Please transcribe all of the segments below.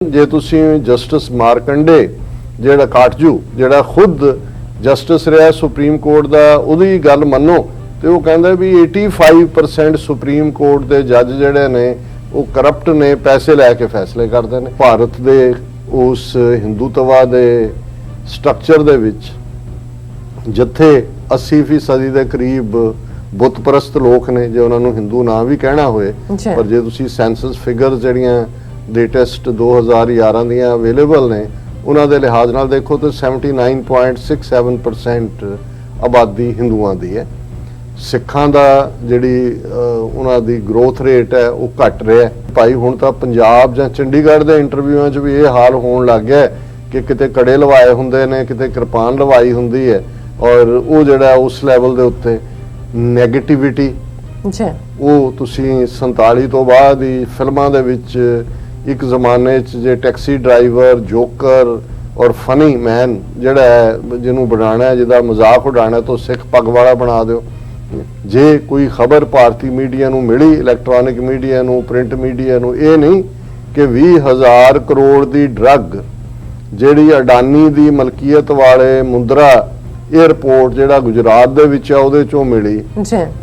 ਜੇ ਤੁਸੀਂ ਜਸਟਿਸ ਮਾਰਕੰਡੇ ਜਿਹੜਾ ਕਾਟਜੂ ਜਿਹੜਾ ਖੁਦ ਜਸਟਿਸ ਰਿਹਾ ਸੁਪਰੀਮ ਕੋਰਟ ਦਾ ਉਹਦੀ ਗੱਲ ਮੰਨੋ ਤੇ ਉਹ ਕਹਿੰਦਾ ਵੀ 85% ਸੁਪਰੀਮ ਕੋਰਟ ਦੇ ਜੱਜ ਜਿਹੜੇ ਨੇ ਉਹ ਕਰਪਟ ਨੇ, ਪੈਸੇ ਲੈ ਕੇ ਫੈਸਲੇ ਕਰਦੇ ਨੇ। ਭਾਰਤ ਦੇ ਉਸ ਹਿੰਦੂਤਵਾ ਦੇ ਸਟਰਕਚਰ ਦੇ ਵਿੱਚ ਜਿੱਥੇ 80% ਦੇ ਕਰੀਬ ਬੁੱਤ ਪ੍ਰਸਤ ਲੋਕ ਨੇ, ਜੇ ਉਹਨਾਂ ਨੂੰ ਹਿੰਦੂ ਨਾ ਵੀ ਕਹਿਣਾ ਹੋਏ, ਪਰ ਜੇ ਤੁਸੀਂ ਸੈਂਸਸ ਫਿਗਰ ਜਿਹੜੀਆਂ ਲੇਟੈਸਟ 2011 ਦੀਆਂ ਅਵੇਲੇਬਲ ਨੇ ਉਹਨਾਂ ਦੇ ਲਿਹਾਜ਼ ਨਾਲ ਦੇਖੋ ਤਾਂ 79.67% ਆਬਾਦੀ ਹਿੰਦੂਆਂ ਦੀ ਹੈ। ਸਿੱਖਾਂ ਦਾ ਜਿਹੜੀ ਉਹਨਾਂ ਦੀ ਗਰੋਥ ਰੇਟ ਹੈ ਉਹ ਘਟ ਰਿਹਾ ਹੈ। ਭਾਈ ਹੁਣ ਤਾਂ ਪੰਜਾਬ ਜਾਂ ਚੰਡੀਗੜ੍ਹ ਦੇ ਇੰਟਰਵਿਊਆਂ 'ਚ ਵੀ ਇਹ ਹਾਲ ਹੋਣ ਲੱਗ ਗਿਆ ਕਿ ਕਿਤੇ ਕੜੇ ਲਵਾਏ ਹੁੰਦੇ ਨੇ, ਕਿਤੇ ਕਿਰਪਾਨ ਲਵਾਈ ਹੁੰਦੀ ਹੈ, ਔਰ ਉਹ ਜਿਹੜਾ ਉਸ ਲੈਵਲ ਦੇ ਉੱਤੇ ਨੈਗੇਟਿਵਿਟੀ ਉਹ ਤੁਸੀਂ 47 ਤੋਂ ਬਾਅਦ ਹੀ ਫਿਲਮਾਂ ਦੇ ਵਿੱਚ ਇੱਕ ਜ਼ਮਾਨੇ 'ਚ ਜੇ ਟੈਕਸੀ ਡਰਾਈਵਰ, ਜੋਕਰ ਔਰ ਫਨੀ ਮੈਨ ਜਿਹੜਾ ਹੈ ਜਿਹਨੂੰ ਬਣਾਉਣਾ ਹੈ, ਜਿਹਦਾ ਮਜ਼ਾਕ ਉਡਾਉਣਾ ਤੋਂ ਸਿੱਖ ਪੱਗ ਵਾਲਾ ਬਣਾ ਦਿਓ। ਜੇ ਕੋਈ ਖਬਰ ਭਾਰਤੀ ਮੀਡੀਆ ਨੂੰ ਮਿਲੀ, ਇਲੈਕਟ੍ਰੋਨਿਕ ਮੀਡੀਆ ਨੂੰ, ਪ੍ਰਿੰਟ ਮੀਡੀਆ ਨੂੰ, ਇਹ ਨਹੀਂ ਕਿ 20,000 ਕਰੋੜ ਦੀ ਡਰੱਗ ਜਿਹੜੀ ਅਡਾਨੀ ਦੀ ਮਲਕੀਅਤ ਵਾਲੇ ਮੁੰਦਰਾ 에ਅਰਪੋਰਟ ਜਿਹੜਾ ਗੁਜਰਾਤ ਦੇ ਵਿੱਚ ਆ ਉਹਦੇ ਚੋਂ ਮਿਲੀ,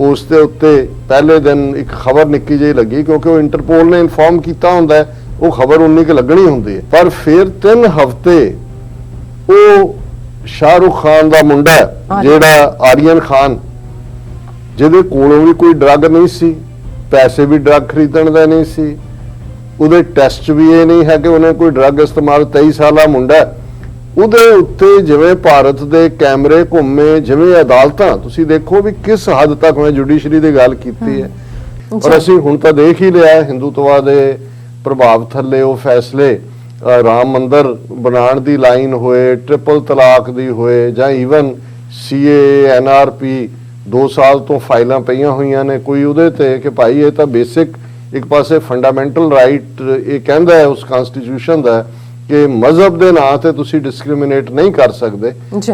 ਉਸ ਦੇ ਉੱਤੇ ਪਹਿਲੇ ਦਿਨ ਇੱਕ ਖਬਰ ਨਿੱਕੀ ਜਿਹੀ ਲੱਗੀ ਕਿਉਂਕਿ ਉਹ ਇੰਟਰਪੋਲ ਨੇ ਇਨਫੋਰਮ ਕੀਤਾ ਹੁੰਦਾ, ਉਹ ਖਬਰ ਉਨੀ ਕੁ ਲੱਗਣੀ ਹੁੰਦੀ ਹੈ। ਪਰ ਫਿਰ 3 ਹਫ਼ਤੇ ਉਹ ਸ਼ਾਹਰੁਖ ਖਾਨ ਦਾ ਮੁੰਡਾ ਜਿਹੜਾ ਆਰੀਅਨ ਖਾਨ, ਜਿਹਦੇ ਕੋਲੋਂ ਵੀ ਕੋਈ ਡਰੱਗ ਨਹੀਂ ਸੀ, ਪੈਸੇ ਵੀ ਡਰੱਗ ਖਰੀਦਣ ਦਾ ਨਹੀਂ ਸੀ, ਉਹਦੇ ਟੈਸਟ ਵੀ ਇਹ ਨਹੀਂ ਹੈ ਕਿ ਉਹਨੇ ਕੋਈ ਡਰੱਗ ਇਸਤੇਮਾਲ, 23 ਸਾਲਾ ਮੁੰਡਾ, ਉਹਦੇ ਉੱਤੇ ਜਿਵੇਂ ਭਾਰਤ ਦੇ ਕੈਮਰੇ ਘੁੰਮੇ, ਜਿਵੇਂ ਅਦਾਲਤਾਂ ਤੁਸੀਂ ਦੇਖੋ ਵੀ ਕਿਸ ਹੱਦ ਤੱਕ ਮੈਂ ਜੁਡੀਸ਼ਰੀ ਦੀ ਗੱਲ ਕੀਤੀ ਹੈ। ਔਰ ਅਸੀਂ ਹੁਣ ਤਾਂ ਦੇਖ ਹੀ ਲਿਆ ਹਿੰਦੂਤਵਾ ਦੇ ਪ੍ਰਭਾਵ ਥੱਲੇ ਉਹ ਫੈਸਲੇ ਰਾਮ ਮੰਦਰ ਬਣਾਉਣ ਦੀ ਲਾਈਨ ਹੋਏ, ਟ੍ਰਿਪਲ ਤਲਾਕ ਦੀ ਹੋਏ, ਜਾਂ ਈਵਨ CAA NRP 2 ਸਾਲ ਤੋਂ ਫਾਈਲਾਂ ਪਈਆਂ ਹੋਈਆਂ ਨੇ ਕੋਈ ਉਹਦੇ ਤੇ ਕਿ ਭਾਈ ਇਹ ਤਾਂ ਬੇਸਿਕ ਇੱਕ ਪਾਸੇ ਫੰਡਾਮੈਂਟਲ ਰਾਈਟ ਇਹ ਕਹਿੰਦਾ ਹੈ ਉਸ ਕਨਸਟੀਟਿਊਸ਼ਨ ਦਾ ਕਿ ਮਜ਼ਹਬ ਦੇ ਨਾਂ ਤੇ ਤੁਸੀਂ ਡਿਸਕ੍ਰਿਮੀਨੇਟ ਨਹੀਂ ਕਰ ਸਕਦੇ।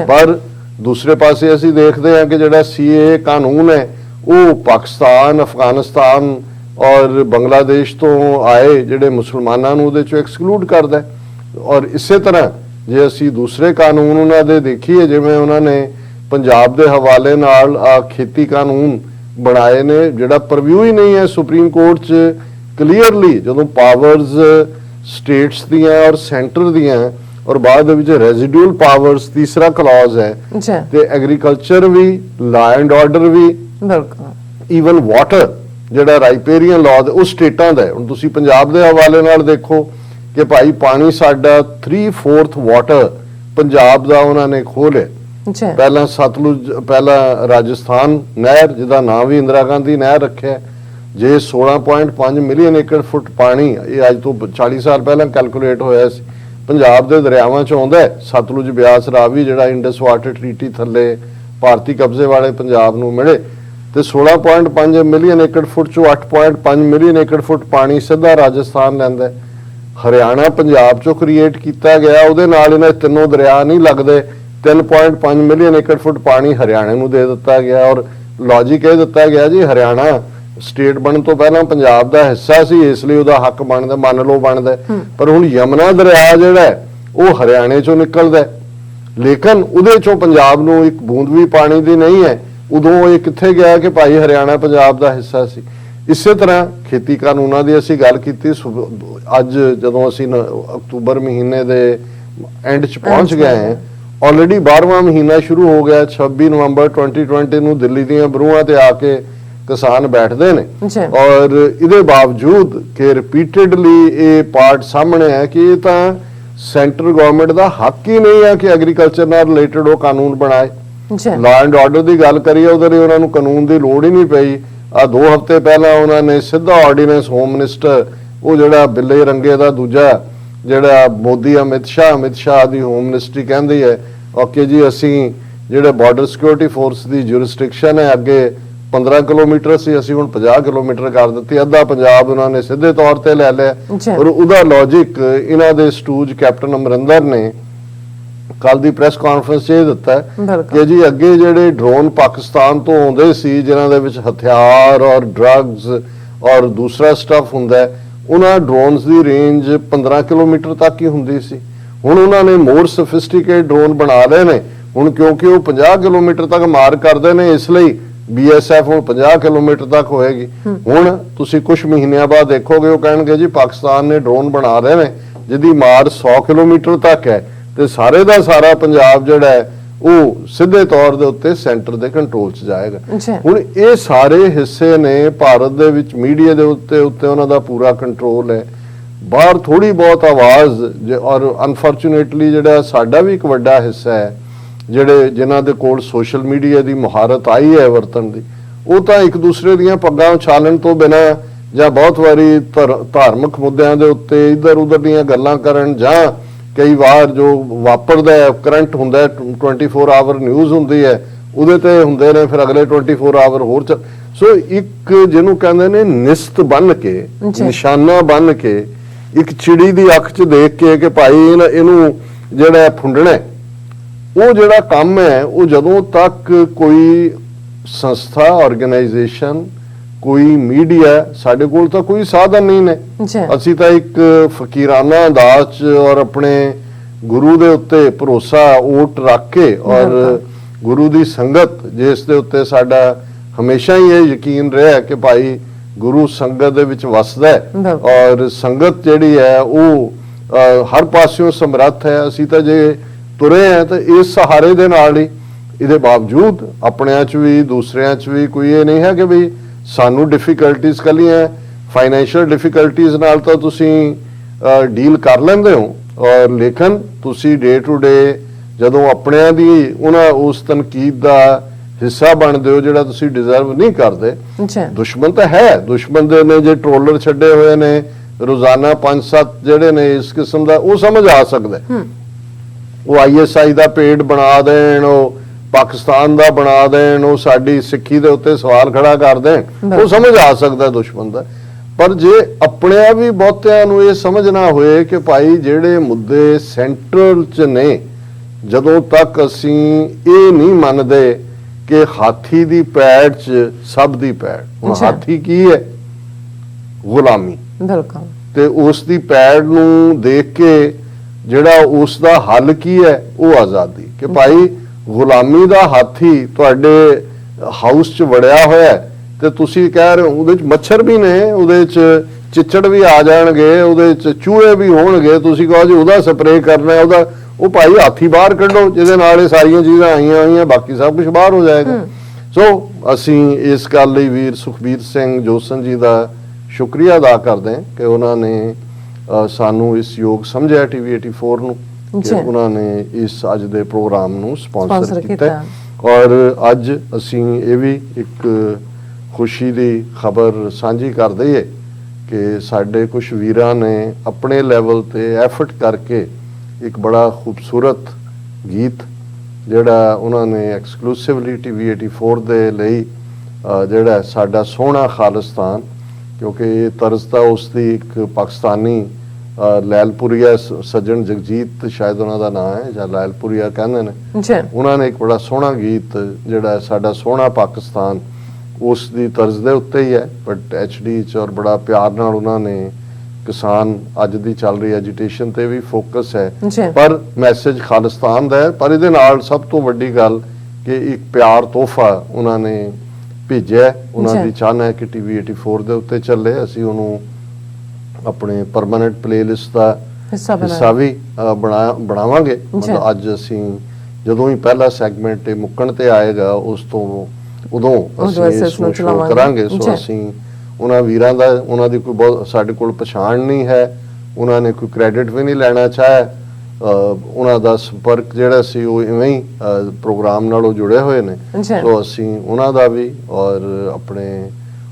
ਪਰ ਦੂਸਰੇ ਪਾਸੇ ਅਸੀਂ ਦੇਖਦੇ ਹਾਂ ਕਿ ਜਿਹੜਾ CAA ਕਾਨੂੰਨ ਹੈ ਉਹ ਪਾਕਿਸਤਾਨ, ਅਫਗਾਨਿਸਤਾਨ ਔਰ ਬੰਗਲਾਦੇਸ਼ ਤੋਂ ਆਏ ਜਿਹੜੇ ਮੁਸਲਮਾਨਾਂ ਨੂੰ ਉਹਦੇ ਚੋਂ ਐਕਸਕਲੂਡ ਕਰਦਾ ਹੈ। ਔਰ ਇਸੇ ਤਰ੍ਹਾਂ ਜੇ ਅਸੀਂ ਦੂਸਰੇ ਕਾਨੂੰਨ ਉਹਨਾਂ ਦੇ ਦੇਖੀਏ, ਜਿਵੇਂ ਉਹਨਾਂ ਨੇ ਪੰਜਾਬ ਦੇ ਹਵਾਲੇ ਨਾਲ ਖੇਤੀ ਕਾਨੂੰਨ ਬਣਾਏ ਨੇ ਜਿਹੜਾ ਪਰਵਿਊ ਹੀ ਨਹੀਂ ਹੈ ਸੁਪਰੀਮ ਕੋਰਟ 'ਚ ਕਲੀਅਰਲੀ, ਜਦੋਂ ਪਾਵਰਸ ਸਟੇਟਸ ਦੀਆਂ ਔਰ ਸੈਂਟਰ ਦੀਆਂ ਔਰ ਬਾਅਦ ਦੇ ਵਿੱਚ ਰੈਜ਼ੀਡੂਅਲ ਪਾਵਰਸ ਤੀਸਰਾ ਕਲੌਜ਼ ਹੈ ਤੇ ਐਗਰੀਕਲਚਰ ਵੀ, ਲਾ ਐਂਡ ਆਰਡਰ ਵੀ, ਈਵਨ ਵਾਟਰ ਜਿਹੜਾ ਰਾਈਪੇਰੀਅਨ ਲਾਅ ਉਹ ਸਟੇਟਾਂ ਦਾ ਹੈ। ਹੁਣ ਤੁਸੀਂ ਪੰਜਾਬ ਦੇ ਹਵਾਲੇ ਨਾਲ ਦੇਖੋ ਕਿ ਭਾਈ ਪਾਣੀ ਸਾਡਾ 3/4 ਵਾਟਰ ਪੰਜਾਬ ਦਾ ਉਹਨਾਂ ਨੇ ਖੋਹ ਲਿਆ। ਪਹਿਲਾਂ ਸਤਲੁਜ, ਪਹਿਲਾਂ ਰਾਜਸਥਾਨ ਨਹਿਰ ਜਿਹਦਾ ਨਾਮ ਵੀ ਇੰਦਰਾ ਗਾਂਧੀ ਨਹਿਰ ਰੱਖਿਆ, ਜੇ 16.5 ਮਿਲੀਅਨ ਏਕੜ ਫੁੱਟ ਪਾਣੀ ਇਹ ਅੱਜ ਤੋਂ 40 ਸਾਲ ਪਹਿਲਾਂ ਕੈਲਕੂਲੇਟ ਹੋਇਆ ਸੀ ਪੰਜਾਬ ਦੇ ਦਰਿਆਵਾਂ 'ਚ ਆਉਂਦਾ, ਸਤਲੁਜ, ਬਿਆਸ, ਰਾਵੀ ਜਿਹੜਾ ਇੰਡਸ ਵਾਟਰ ਟ੍ਰੀਟੀ ਥੱਲੇ ਭਾਰਤੀ ਕਬਜ਼ੇ ਵਾਲੇ ਪੰਜਾਬ ਨੂੰ ਮਿਲੇ, ਤੇ 16.5 ਮਿਲੀਅਨ ਏਕੜ ਫੁੱਟ 'ਚੋਂ 8.5 ਮਿਲੀਅਨ ਏਕੜ ਫੁੱਟ ਪਾਣੀ ਸਿੱਧਾ ਰਾਜਸਥਾਨ ਲੈਂਦਾ। ਹਰਿਆਣਾ ਪੰਜਾਬ 'ਚੋਂ ਕ੍ਰੀਏਟ ਕੀਤਾ ਗਿਆ, ਉਹਦੇ ਨਾਲ ਇਹਨਾਂ ਤਿੰਨੋਂ ਦਰਿਆ ਨਹੀਂ ਲੱਗਦੇ, 3.5 ਮਿਲੀਅਨ ਏਕੜ ਫੁੱਟ ਪਾਣੀ ਹਰਿਆਣੇ ਨੂੰ ਦੇ ਦਿੱਤਾ ਗਿਆ। ਔਰ ਲੌਜੀਕ ਇਹ ਦਿੱਤਾ ਗਿਆ ਜੀ ਹਰਿਆਣਾ ਸਟੇਟ ਬਣਨ ਤੋਂ ਪਹਿਲਾਂ ਪੰਜਾਬ ਦਾ ਹਿੱਸਾ ਸੀ, ਇਸ ਲਈ ਉਹਦਾ ਹੱਕ ਬਣਦਾ, ਮੰਨ ਲਓ ਬਣਦਾ। ਪਰ ਹੁਣ ਯਮਨਾ ਦਰਿਆ ਜਿਹੜਾ ਉਹ ਹਰਿਆਣੇ 'ਚੋਂ ਨਿਕਲਦਾ, ਲੇਕਿਨ ਉਹਦੇ 'ਚੋਂ ਪੰਜਾਬ ਨੂੰ ਇੱਕ ਬੂੰਦ ਵੀ ਪਾਣੀ ਦੀ ਨਹੀਂ ਹੈ। ਉਦੋਂ ਇਹ ਕਿੱਥੇ ਗਿਆ ਕਿ ਭਾਈ ਹਰਿਆਣਾ ਪੰਜਾਬ ਦਾ ਹਿੱਸਾ ਸੀ। ਇਸੇ ਤਰ੍ਹਾਂ ਖੇਤੀ ਕਾਨੂੰਨਾਂ ਦੀ ਅਸੀਂ ਗੱਲ ਕੀਤੀ, ਅੱਜ ਜਦੋਂ ਅਸੀਂ ਅਕਤੂਬਰ ਮਹੀਨੇ ਦੇ ਐਂਡ 'ਚ ਪਹੁੰਚ ਗਏ ਹਾਂ, ਆਲਰੇਡੀ 12ਵਾਂ ਮਹੀਨਾ ਸ਼ੁਰੂ ਹੋ ਗਿਆ। 26 ਨਵੰਬਰ 2020 ਨੂੰ ਦਿੱਲੀ ਦੀਆਂ ਬਰੂਹਾਂ ਤੇ ਆ ਕੇ ਕਿਸਾਨ ਬੈਠਦੇ ਨੇ, ਔਰ ਇਹਦੇ ਬਾਵਜੂਦ ਕਿ ਰਿਪੀਟਡਲੀ ਇਹ ਪਾਰਟ ਸਾਹਮਣੇ ਹੈ ਕਿ ਇਹ ਤਾਂ ਸੈਂਟਰ ਗਵਰਨਮੈਂਟ ਦਾ ਹੱਕ ਹੀ ਨਹੀਂ ਹੈ ਕਿ ਐਗਰੀਕਲਚਰ ਨਾਲ ਰਿਲੇਟਡ ਉਹ ਕਾਨੂੰਨ ਬਣਾਏ। ਲਾ ਐਂਡ ਆਰਡਰ ਦੀ ਗੱਲ ਕਰੀਏ, ਉਹਦੇ ਲਈ ਉਹਨਾਂ ਨੂੰ ਕਾਨੂੰਨ ਦੀ ਲੋੜ ਹੀ ਨਹੀਂ ਪਈ। 2 ਹਫ਼ਤੇ ਪਹਿਲਾਂ ਉਹਨਾਂ ਨੇ ਸਿੱਧਾ ਆਰਡੀਨੈਂਸ ਹੋਮ ਮਿਨਿਸਟਰ, ਉਹ ਜਿਹੜਾ ਬਿੱਲੇ ਰੰਗੇ ਦਾ ਦੂਜਾ ਜਿਹੜਾ ਮੋਦੀ ਅਮਿਤ ਸ਼ਾਹ ਦੀ ਹੋਮ ਮਿਨਿਸਟਰੀ ਕਹਿੰਦੀ ਹੈ ਓਕੇ ਜੀ ਅਸੀਂ ਜਿਹੜੇ ਬਾਰਡਰ ਸਿਕਿਉਰਿਟੀ ਫੋਰਸ ਦੀ ਜੁਰਿਸਡਿਕਸ਼ਨ ਹੈ ਅੱਗੇ 15 ਕਿਲੋਮੀਟਰ ਸੀ, ਅਸੀਂ ਹੁਣ 50 ਕਿਲੋਮੀਟਰ ਕਰ ਦਿੱਤੀ, ਅੱਧਾ ਪੰਜਾਬ ਉਹਨਾਂ ਨੇ ਸਿੱਧੇ ਤੌਰ ਤੇ ਲੈ ਲਿਆ। ਔਰ ਉਹਦਾ ਲੌਜਿਕ ਇਹਨਾਂ ਦੇ ਸਟੂਜ ਕੈਪਟਨ ਅਮਰਿੰਦਰ ਨੇ ਕੱਲ ਦੀ ਪ੍ਰੈਸ ਕਾਨਫਰੰਸ 'ਚ ਇਹ ਦਿੱਤਾ ਕਿ ਜੀ ਅੱਗੇ ਜਿਹੜੇ ਡਰੋਨ ਪਾਕਿਸਤਾਨ ਤੋਂ ਆਉਂਦੇ ਸੀ ਜਿਨ੍ਹਾਂ ਦੇ ਵਿੱਚ ਹਥਿਆਰ ਔਰ ਡਰੱਗਸ ਔਰ ਦੂਸਰਾ ਸਟਫ ਹੁੰਦਾ, ਉਹਨਾਂ ਡਰੋਨਸ ਦੀ ਰੇਂਜ 15 ਕਿਲੋਮੀਟਰ ਤੱਕ ਹੀ ਹੁੰਦੀ ਸੀ। ਹੁਣ ਉਹਨਾਂ ਨੇ ਮੋਰ ਸੋਫਿਸਟੀਕੇਟ ਡਰੋਨ ਬਣਾ ਲਏ ਨੇ ਹੁਣ, ਕਿਉਂਕਿ ਉਹ 50 ਕਿਲੋਮੀਟਰ ਤੱਕ ਮਾਰ ਕਰਦੇ ਨੇ, ਇਸ ਲਈ BSF ਹੁਣ 50 ਕਿਲੋਮੀਟਰ ਤੱਕ ਹੋਏਗੀ। ਹੁਣ ਤੁਸੀਂ ਕੁਝ ਮਹੀਨਿਆਂ ਬਾਅਦ ਦੇਖੋਗੇ ਉਹ ਕਹਿਣਗੇ ਜੀ ਪਾਕਿਸਤਾਨ ਨੇ ਡਰੋਨ ਬਣਾ ਰਹੇ ਨੇ ਜਿਹਦੀ ਮਾਰ 100 ਕਿਲੋਮੀਟਰ ਤੱਕ ਹੈ, ਤੇ ਸਾਰੇ ਦਾ ਸਾਰਾ ਪੰਜਾਬ ਜਿਹੜਾ ਹੈ ਉਹ ਸਿੱਧੇ ਤੌਰ ਦੇ ਉੱਤੇ ਸੈਂਟਰ ਦੇ ਕੰਟਰੋਲ 'ਚ ਜਾਏਗਾ। ਹੁਣ ਇਹ ਸਾਰੇ ਹਿੱਸੇ ਨੇ ਭਾਰਤ ਦੇ ਵਿੱਚ ਮੀਡੀਆ ਦੇ ਉੱਤੇ ਉਹਨਾਂ ਦਾ ਪੂਰਾ ਕੰਟਰੋਲ ਹੈ। ਬਾਹਰ ਥੋੜੀ ਬਹੁਤ ਆਵਾਜ਼, ਔਰ ਅਨਫੋਰਚੂਨੇਟਲੀ ਜਿਹੜਾ ਸਾਡਾ ਵੀ ਇੱਕ ਵੱਡਾ ਹਿੱਸਾ ਹੈ ਜਿਨ੍ਹਾਂ ਦੇ ਕੋਲ ਸੋਸ਼ਲ ਮੀਡੀਆ ਦੀ ਮੁਹਾਰਤ ਆਈ ਹੈ ਵਰਤਣ ਦੀ, ਉਹ ਤਾਂ ਇੱਕ ਦੂਸਰੇ ਦੀਆਂ ਪੱਗਾਂ ਉਛਾਲਣ ਤੋਂ ਬਿਨਾਂ ਜਾਂ ਬਹੁਤ ਵਾਰੀ ਧਾਰਮਿਕ ਮੁੱਦਿਆਂ ਦੇ ਉੱਤੇ ਇੱਧਰ ਉੱਧਰ ਦੀਆਂ ਗੱਲਾਂ ਕਰਨ, ਜਾਂ ਕਈ ਵਾਰ ਜੋ ਵਾਪਰਦਾ ਹੈ ਕਰੰਟ ਹੁੰਦਾ 24 ਆਵਰ ਨਿਊਜ਼ ਹੁੰਦੀ ਹੈ ਉਹਦੇ ਤੇ ਹੁੰਦੇ ਨੇ, ਫਿਰ ਅਗਲੇ 24 ਆਵਰ ਹੋਰ ਸੋ ਇੱਕ ਜਿਹਨੂੰ ਕਹਿੰਦੇ ਨੇ ਨਿਸਤ ਬਣ ਕੇ, ਨਿਸ਼ਾਨਾ ਬਣ ਕੇ, ਇੱਕ ਚਿੜੀ ਦੀ ਅੱਖ 'ਚ ਦੇਖ ਕੇ ਕਿ ਭਾਈ ਇਹਨੂੰ ਜਿਹੜਾ ਫੁੰਡਣਾ, ਉਹ ਜਿਹੜਾ ਕੰਮ ਹੈ ਉਹ ਜਦੋਂ ਤੱਕ ਕੋਈ ਸੰਸਥਾ, ਆਰਗੇਨਾਈਜੇਸ਼ਨ, ਕੋਈ ਮੀਡੀਆ, ਸਾਡੇ ਕੋਲ ਤਾਂ ਕੋਈ ਸਾਧਨ ਨਹੀਂ ਨੇ। ਅਸੀਂ ਤਾਂ ਇੱਕ ਫਕੀਰਾਨਾ ਅੰਦਾਜ਼ 'ਚ ਔਰ ਆਪਣੇ ਗੁਰੂ ਦੇ ਉੱਤੇ ਭਰੋਸਾ ਓਟ ਰੱਖ ਕੇ, ਔਰ ਗੁਰੂ ਦੀ ਸੰਗਤ ਜਿਸ ਦੇ ਉੱਤੇ ਸਾਡਾ ਹਮੇਸ਼ਾ ਹੀ ਇਹ ਯਕੀਨ ਰਿਹਾ ਕਿ ਭਾਈ ਗੁਰੂ ਸੰਗਤ ਦੇ ਵਿੱਚ ਵਸਦਾ ਹੈ, ਔਰ ਸੰਗਤ ਜਿਹੜੀ ਹੈ ਉਹ ਹਰ ਪਾਸਿਓਂ ਸਮਰੱਥ ਹੈ। ਅਸੀਂ ਤਾਂ ਜੇ ਤੁਰੇ ਆ ਤਾਂ ਇਸ ਸਹਾਰੇ ਦੇ ਨਾਲ ਹੀ, ਇਹਦੇ ਬਾਵਜੂਦ ਆਪਣਿਆਂ 'ਚ ਵੀ ਦੂਸਰਿਆਂ 'ਚ ਵੀ ਕੋਈ ਇਹ ਨਹੀਂ ਹੈ ਕਿ ਵੀ ਸਾਨੂੰ ਡਿਫਿਕਲਟੀਜ਼ ਕੱਲੀਆਂ ਫਾਈਨੈਂਸ਼ੀਅਲ ਡਿਫਿਕਲਟੀਜ਼ ਨਾਲ ਤਾਂ ਤੁਸੀਂ ਡੀਲ ਕਰ ਲੈਂਦੇ ਹੋ, ਔਰ ਲੇਕਿਨ ਤੁਸੀਂ ਡੇ ਟੂ ਡੇ ਜਦੋਂ ਆਪਣਿਆਂ ਦੀ ਉਸ ਤਨਕੀਦ ਦਾ ਹਿੱਸਾ ਬਣਦੇ ਹੋ ਜਿਹੜਾ ਤੁਸੀਂ ਡਿਜ਼ਰਵ ਨਹੀਂ ਕਰਦੇ। ਦੁਸ਼ਮਣ ਤਾਂ ਹੈ, ਦੁਸ਼ਮਣ ਦੇ ਨੇ ਜੇ ਟ੍ਰੋਲਰ ਛੱਡੇ ਹੋਏ ਨੇ ਰੋਜ਼ਾਨਾ 5-7 ਜਿਹੜੇ ਨੇ ਇਸ ਕਿਸਮ ਦਾ, ਉਹ ਸਮਝ ਆ ਸਕਦਾ। ਉਹ ISI ਦਾ ਪੇਡ ਬਣਾ ਦੇਣ, ਉਹ ਪਾਕਿਸਤਾਨ ਦਾ ਬਣਾ ਦੇਣ, ਉਹ ਸਾਡੀ ਸਿੱਖੀ ਦੇ ਉੱਤੇ ਸਵਾਲ ਖੜਾ ਕਰ ਦੇਣ, ਉਹ ਸਮਝ ਆ ਸਕਦਾ ਦੁਸ਼ਮਣ ਦਾ। ਪਰ ਜੇ ਆਪਣਿਆਂ ਵੀ ਬਹੁਤਿਆਂ ਨੂੰ ਇਹ ਸਮਝ ਨਾ ਹੋਏ ਕਿ ਭਾਈ ਜਿਹੜੇ ਮੁੱਦੇ ਸੈਂਟਰਲ 'ਚ ਨੇ, ਜਦੋਂ ਤੱਕ ਅਸੀਂ ਇਹ ਨਹੀਂ ਮੰਨਦੇ ਕਿ ਹਾਥੀ ਦੀ ਪੈੜ 'ਚ ਸਭ ਦੀ ਪੈੜ, ਹੁਣ ਹਾਥੀ ਕੀ ਹੈ? ਗੁਲਾਮੀ। ਬਿਲਕੁਲ। ਤੇ ਉਸ ਦੀ ਪੈੜ ਨੂੰ ਦੇਖ ਕੇ ਜਿਹੜਾ ਉਸ ਦਾ ਹੱਲ ਕੀ ਹੈ? ਉਹ ਆਜ਼ਾਦੀ। ਕਿ ਭਾਈ ਗੁਲਾਮੀ ਦਾ ਹਾਥੀ ਤੁਹਾਡੇ ਹਾਊਸ 'ਚ ਵੜਿਆ ਹੋਇਆ ਤੇ ਤੁਸੀਂ ਕਹਿ ਰਹੇ ਹੋ ਉਹਦੇ 'ਚ ਮੱਛਰ ਵੀ ਨੇ, ਉਹਦੇ 'ਚ ਚਿੱਚੜ ਵੀ ਆ ਜਾਣਗੇ, ਉਹਦੇ 'ਚ ਚੂਹੇ ਵੀ ਹੋਣਗੇ, ਤੁਸੀਂ ਕਹੋ ਜੀ ਉਹਦਾ ਸਪਰੇਅ ਕਰਨਾ, ਉਹਦਾ ਉਹ ਭਾਈ ਹਾਥੀ ਬਾਹਰ ਕੱਢੋ ਜਿਹਦੇ ਨਾਲ ਇਹ ਸਾਰੀਆਂ ਚੀਜ਼ਾਂ ਆਈਆਂ ਹੋਈਆਂ, ਬਾਕੀ ਸਭ ਕੁਝ ਬਾਹਰ ਹੋ ਜਾਏਗਾ। ਸੋ ਅਸੀਂ ਇਸ ਗੱਲ ਲਈ ਵੀਰ ਸੁਖਬੀਰ ਸਿੰਘ ਜੋਸਨ ਜੀ ਦਾ ਸ਼ੁਕਰੀਆ ਅਦਾ ਕਰਦੇ ਹਾਂ ਕਿ ਉਹਨਾਂ ਨੇ ਸਾਨੂੰ ਇਸ ਯੋਗ ਸਮਝਿਆ TV 84 ਨੂੰ, ਕਿ ਉਹਨਾਂ ਨੇ ਇਸ ਅੱਜ ਦੇ ਪ੍ਰੋਗਰਾਮ ਨੂੰ ਸਪਾਂਸਰ ਕੀਤਾ। ਔਰ ਅੱਜ ਅਸੀਂ ਇਹ ਵੀ ਇੱਕ ਖੁਸ਼ੀ ਦੀ ਖਬਰ ਸਾਂਝੀ ਕਰ ਦਈਏ ਕਿ ਸਾਡੇ ਕੁਝ ਵੀਰਾਂ ਨੇ ਆਪਣੇ ਲੈਵਲ ਤੇ ਐਫਰਟ ਕਰਕੇ ਇੱਕ ਬੜਾ ਖੂਬਸੂਰਤ ਗੀਤ ਜਿਹੜਾ ਉਹਨਾਂ ਨੇ ਐਕਸਕਲੂਸਿਵਲੀ TV 84 ਦੇ ਲਈ ਜਿਹੜਾ ਸਾਡਾ ਸੋਹਣਾ ਖਾਲਿਸਤਾਨ, ਕਿਉਂਕਿ ਇਹ ਤਰਜ਼ ਤਾਂ ਉਸ ਦੀ ਇੱਕ ਪਾਕਿਸਤਾਨੀ ਲੈਲਪੁਰੀਆ ਸੱਜਣ ਜਗਜੀਤ ਸ਼ਾਇਦ ਉਹਨਾਂ ਦਾ ਨਾਮ ਹੈ, ਜਾਂ ਲੈਲਪੁਰੀਆ ਕਹਿੰਦੇ ਨੇ, ਉਹਨਾਂ ਨੇ ਇੱਕ ਬੜਾ ਸੋਹਣਾ ਗੀਤ ਜਿਹੜਾ ਸਾਡਾ ਸੋਹਣਾ ਪਾਕਿਸਤਾਨ ਉਸ ਦੀ ਤਰਜ਼ ਦੇ ਉੱਤੇ ਹੀ ਹੈ, ਬਟ HD 'ਚ, ਔਰ ਬੜਾ ਪਿਆਰ ਨਾਲ ਉਹਨਾਂ ਨੇ ਕਿਸਾਨ ਅੱਜ ਦੀ ਚੱਲ ਰਹੀ ਐਜੀਟੇਸ਼ਨ ਤੇ ਵੀ ਫੋਕਸ ਹੈ, ਪਰ ਮੈਸੇਜ ਖਾਲਿਸਤਾਨ ਦਾ ਹੈ। ਪਰ ਇਹਦੇ ਨਾਲ ਸਭ ਤੋਂ ਵੱਡੀ ਗੱਲ ਕਿ ਇੱਕ ਪਿਆਰ ਤੋਹਫਾ ਉਹਨਾਂ ਨੇ ਭੇਜਿਆ, ਉਹਨਾਂ ਦੀ ਚਾਹਨਾ ਹੈ ਕਿ TV 84 ਦੇ ਉੱਤੇ ਚੱਲੇ। ਅਸੀਂ ਉਹਨੂੰ ਆਪਣੇ ਪਰਮਾਨੈਂਟ ਪਲੇਲਿਸਟ ਦਾ ਹਿੱਸਾ ਵੀ ਬਣਾਵਾਂਗੇ। ਮਤਲਬ ਅੱਜ ਅਸੀਂ ਜਦੋਂ ਹੀ ਪਹਿਲਾ ਸੈਗਮੈਂਟ ਮੁੱਕਣ ਤੇ ਆਏਗਾ ਉਸ ਤੋਂ ਉਦੋਂ ਅਸੀਂ ਇਸ ਨੂੰ ਸ਼ੁਰੂ ਕਰਾਂਗੇ। ਸੋ ਅਸੀਂ ਉਹਨਾਂ ਵੀਰਾਂ ਦਾ, ਉਹਨਾਂ ਦੀ ਕੋਈ ਬਹੁਤ ਸਾਡੇ ਕੋਲ ਪਛਾਣ ਨਹੀਂ ਹੈ, ਉਹਨਾਂ ਨੇ ਕੋਈ ਕ੍ਰੈਡਿਟ ਵੀ ਨਹੀਂ ਲੈਣਾ ਚਾਹਿਆ, ਉਹਨਾਂ ਦਾ ਸੰਪਰਕ ਜਿਹੜਾ ਸੀ ਉਹ ਇਵੇਂ ਹੀ ਪ੍ਰੋਗਰਾਮ ਨਾਲ ਉਹ ਜੁੜੇ ਹੋਏ ਨੇ। ਸੋ ਅਸੀਂ ਉਹਨਾਂ ਦਾ ਵੀ ਔਰ ਆਪਣੇ